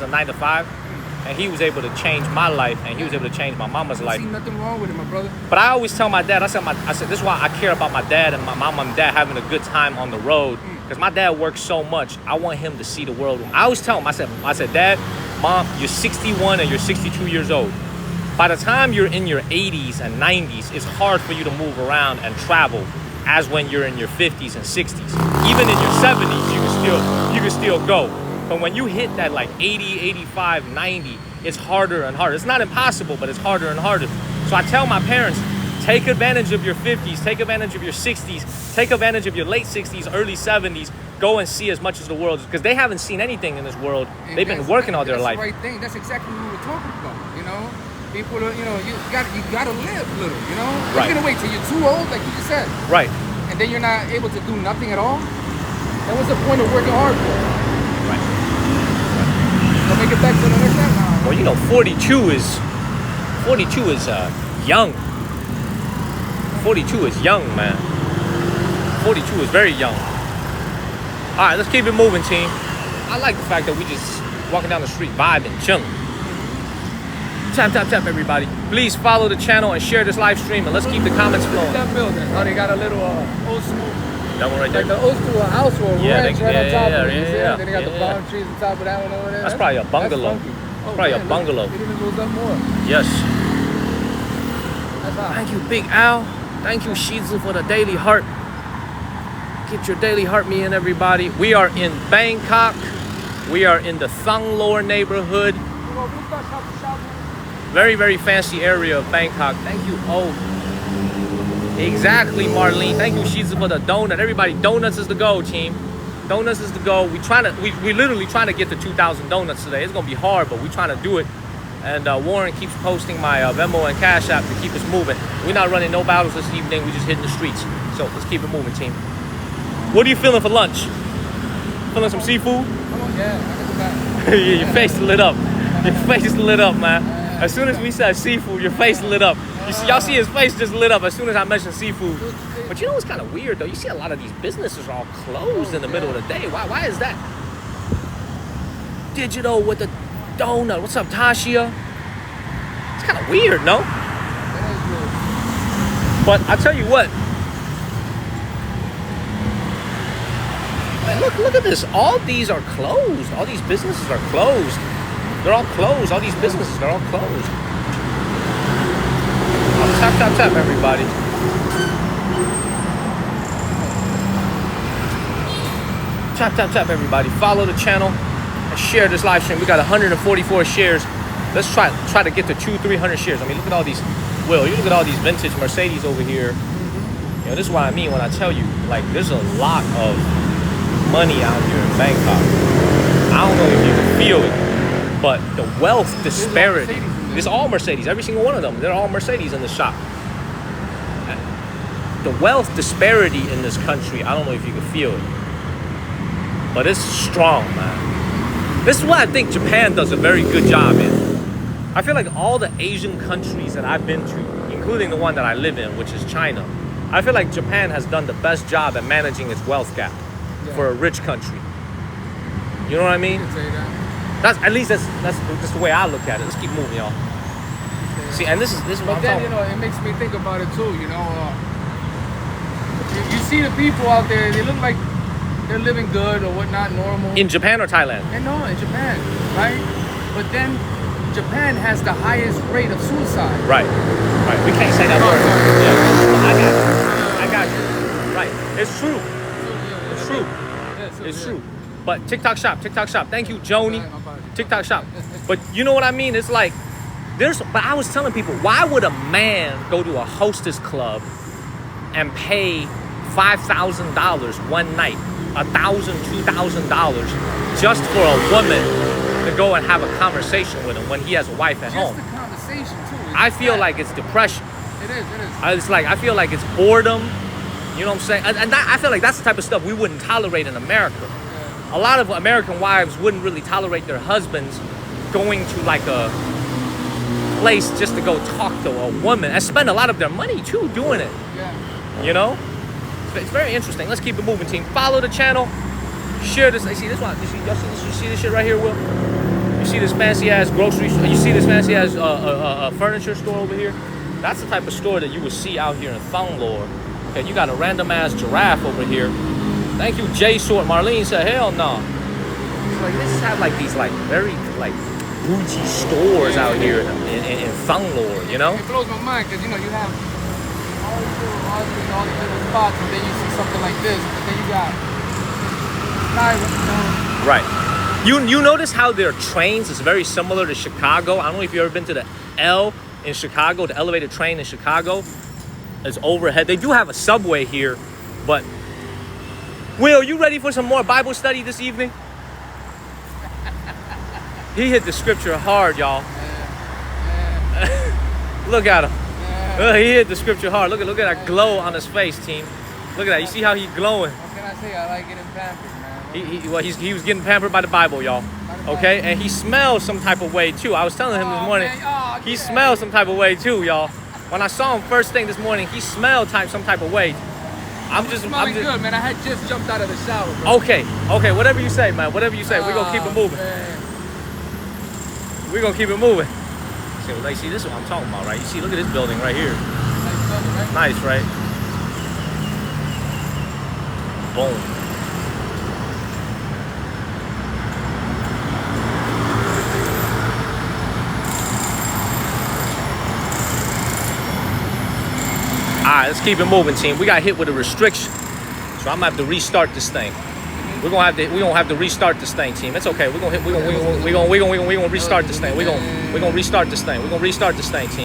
9 to 5. And he was able to change my life, and he was able to change my mama's life. I see nothing wrong with it, my brother. But I always tell my dad, I said, this is why I care about my dad and my mom and dad having a good time on the road. Because my dad works so much, I want him to see the world. I always tell him, I said, Dad, Mom, you're 61 and you're 62 years old. By the time you're in your 80s and 90s, it's hard for you to move around and travel as when you're in your 50s and 60s. Even in your 70s, you can still go. But when you hit that like 80, 85, 90, it's harder and harder. It's not impossible, but it's harder and harder. So I tell my parents, take advantage of your 50s, take advantage of your 60s, take advantage of your late 60s, early 70s. Go and see as much as the world, because they haven't seen anything in this world. And they've been working all their life. That's the right thing. That's exactly what we were talking about, you know? People are, you know, you gotta live little, you know? Right. You're gonna wait till you're too old, like you just said. Right. And then you're not able to do nothing at all? Then what's the point of working hard for? Make it back to the next time. Well, you know, 42 is young. 42 is young, man. 42 is very young. All right, let's keep it moving, team. I like the fact that we just walking down the street, vibing, chilling. Tap, tap, tap, everybody. Please follow the channel and share this live stream, and let's keep the comments flowing. That building, oh, they got a little old school. That one right there. Like the old school house or ranch right on top of it. Yeah. Then they got the palm trees on top of that one over there. That's probably a bungalow. Oh, probably man, a bungalow. It even goes up more. Yes. That's hot. Thank you, Big Al. Thank you, Shizu, for the daily heart. Get your daily heart me in, everybody. We are in Bangkok. We are in the Thang Lor neighborhood. Very, very fancy area of Bangkok. Thank you. Oh, exactly, Marlene. Thank you, Shizu, for the donut. Everybody, donuts is the go, team. Donuts is the go. We literally trying to get to 2,000 donuts today. It's gonna be hard, but we trying to do it. And Warren keeps posting my Venmo and Cash App to keep us moving. We're not running no battles this evening. We're just hitting the streets. So let's keep it moving, team. What are you feeling for lunch? Feeling some seafood? Yeah, Your face lit up. Your face lit up, man. As soon as we said seafood, your face lit up. Y'all see his face just lit up as soon as I mentioned seafood. But you know what's kind of weird though? You see a lot of these businesses are all closed in the middle of the day. Why is that? Digital with the donut. What's up, Tashia? It's kind of weird, no? But I tell you what. Man, look at this. All these are closed. All these businesses are closed. They're all closed. All these businesses, they're all closed. Tap, tap, tap, everybody. Tap, tap, tap, everybody. Follow the channel and share this live stream. We got 144 shares. Let's try to get to 200-300 shares. I mean, look at all these. Will, you look at all these vintage Mercedes over here. You know, this is what I mean when I tell you, like, there's a lot of money out here in Bangkok. I don't know if you can feel it, but the wealth disparity. It's all Mercedes. Every single one of them. They're all Mercedes in the shop. The wealth disparity in this country, I don't know if you can feel it, but it's strong, man. This is what I think Japan does a very good job in. I feel like all the Asian countries that I've been to, including the one that I live in, which is China, I feel like Japan has done the best job at managing its wealth gap for a rich country. You know what I mean? That's at least that's just the way I look at it. Let's keep moving, y'all. See, and this is what I'm talking about. It makes me think about it too. You know, you see the people out there. They look like they're living good or whatnot, normal. In Japan or Thailand? No, in Japan, right? But then Japan has the highest rate of suicide. Right. We can't say that word. Yeah, I got you. Right. It's true. It's true. It's true. But TikTok shop. Thank you, Joni. TikTok shop. But you know what I mean? It's like, but I was telling people, why would a man go to a hostess club and pay $5,000 one night, $1,000, $2,000 just for a woman to go and have a conversation with him when he has a wife at home? Just the conversation too. I feel like it's depression. It is. It's like, I feel like it's boredom. You know what I'm saying? And I feel like that's the type of stuff we wouldn't tolerate in America. A lot of American wives wouldn't really tolerate their husbands going to like a place just to go talk to a woman and spend a lot of their money too doing it. Yeah. You know, it's very interesting. Let's keep it moving, team. Follow the channel. Share this. You see this one? You see this shit right here, Will? You see this fancy ass grocery store? You see this fancy ass furniture store over here? That's the type of store that you would see out here in Thonglor. Okay, you got a random ass giraffe over here. Thank you, J Sword. Marlene said, hell no. It's like this have like these like very like bougie stores out here in Thonglor, you know? It blows my mind because you know you have all these little spots, and then you see something like this, and then you got right. You notice how their trains is very similar to Chicago. I don't know if you've ever been to the L in Chicago, the elevated train in Chicago. Is overhead. They do have a subway here, but Will, you ready for some more Bible study this evening? He hit the scripture hard, y'all. Look at him. He hit the scripture hard. Look at that glow on his face, team. Look at that. You see how he's glowing? What can I say? I like getting pampered, man. He was getting pampered by the Bible, y'all. Okay, and he smells some type of way too. I was telling him this morning. He smells some type of way too, y'all. When I saw him first thing this morning, he smelled some type of way. I'm just good, man. I had just jumped out of the shower, bro. Okay, whatever you say, man. Whatever you say. We're gonna keep it moving. Man. We're gonna keep it moving. See, this is what I'm talking about, right? You see, look at this building right here. Nice building, right? Nice, right? Boom. All right, let's keep it moving, team. We got hit with a restriction, so I'm gonna have to restart this thing. We're gonna have to restart this thing, team. It's okay. We're gonna restart this thing. We're gonna restart this thing. We're gonna restart this thing, team.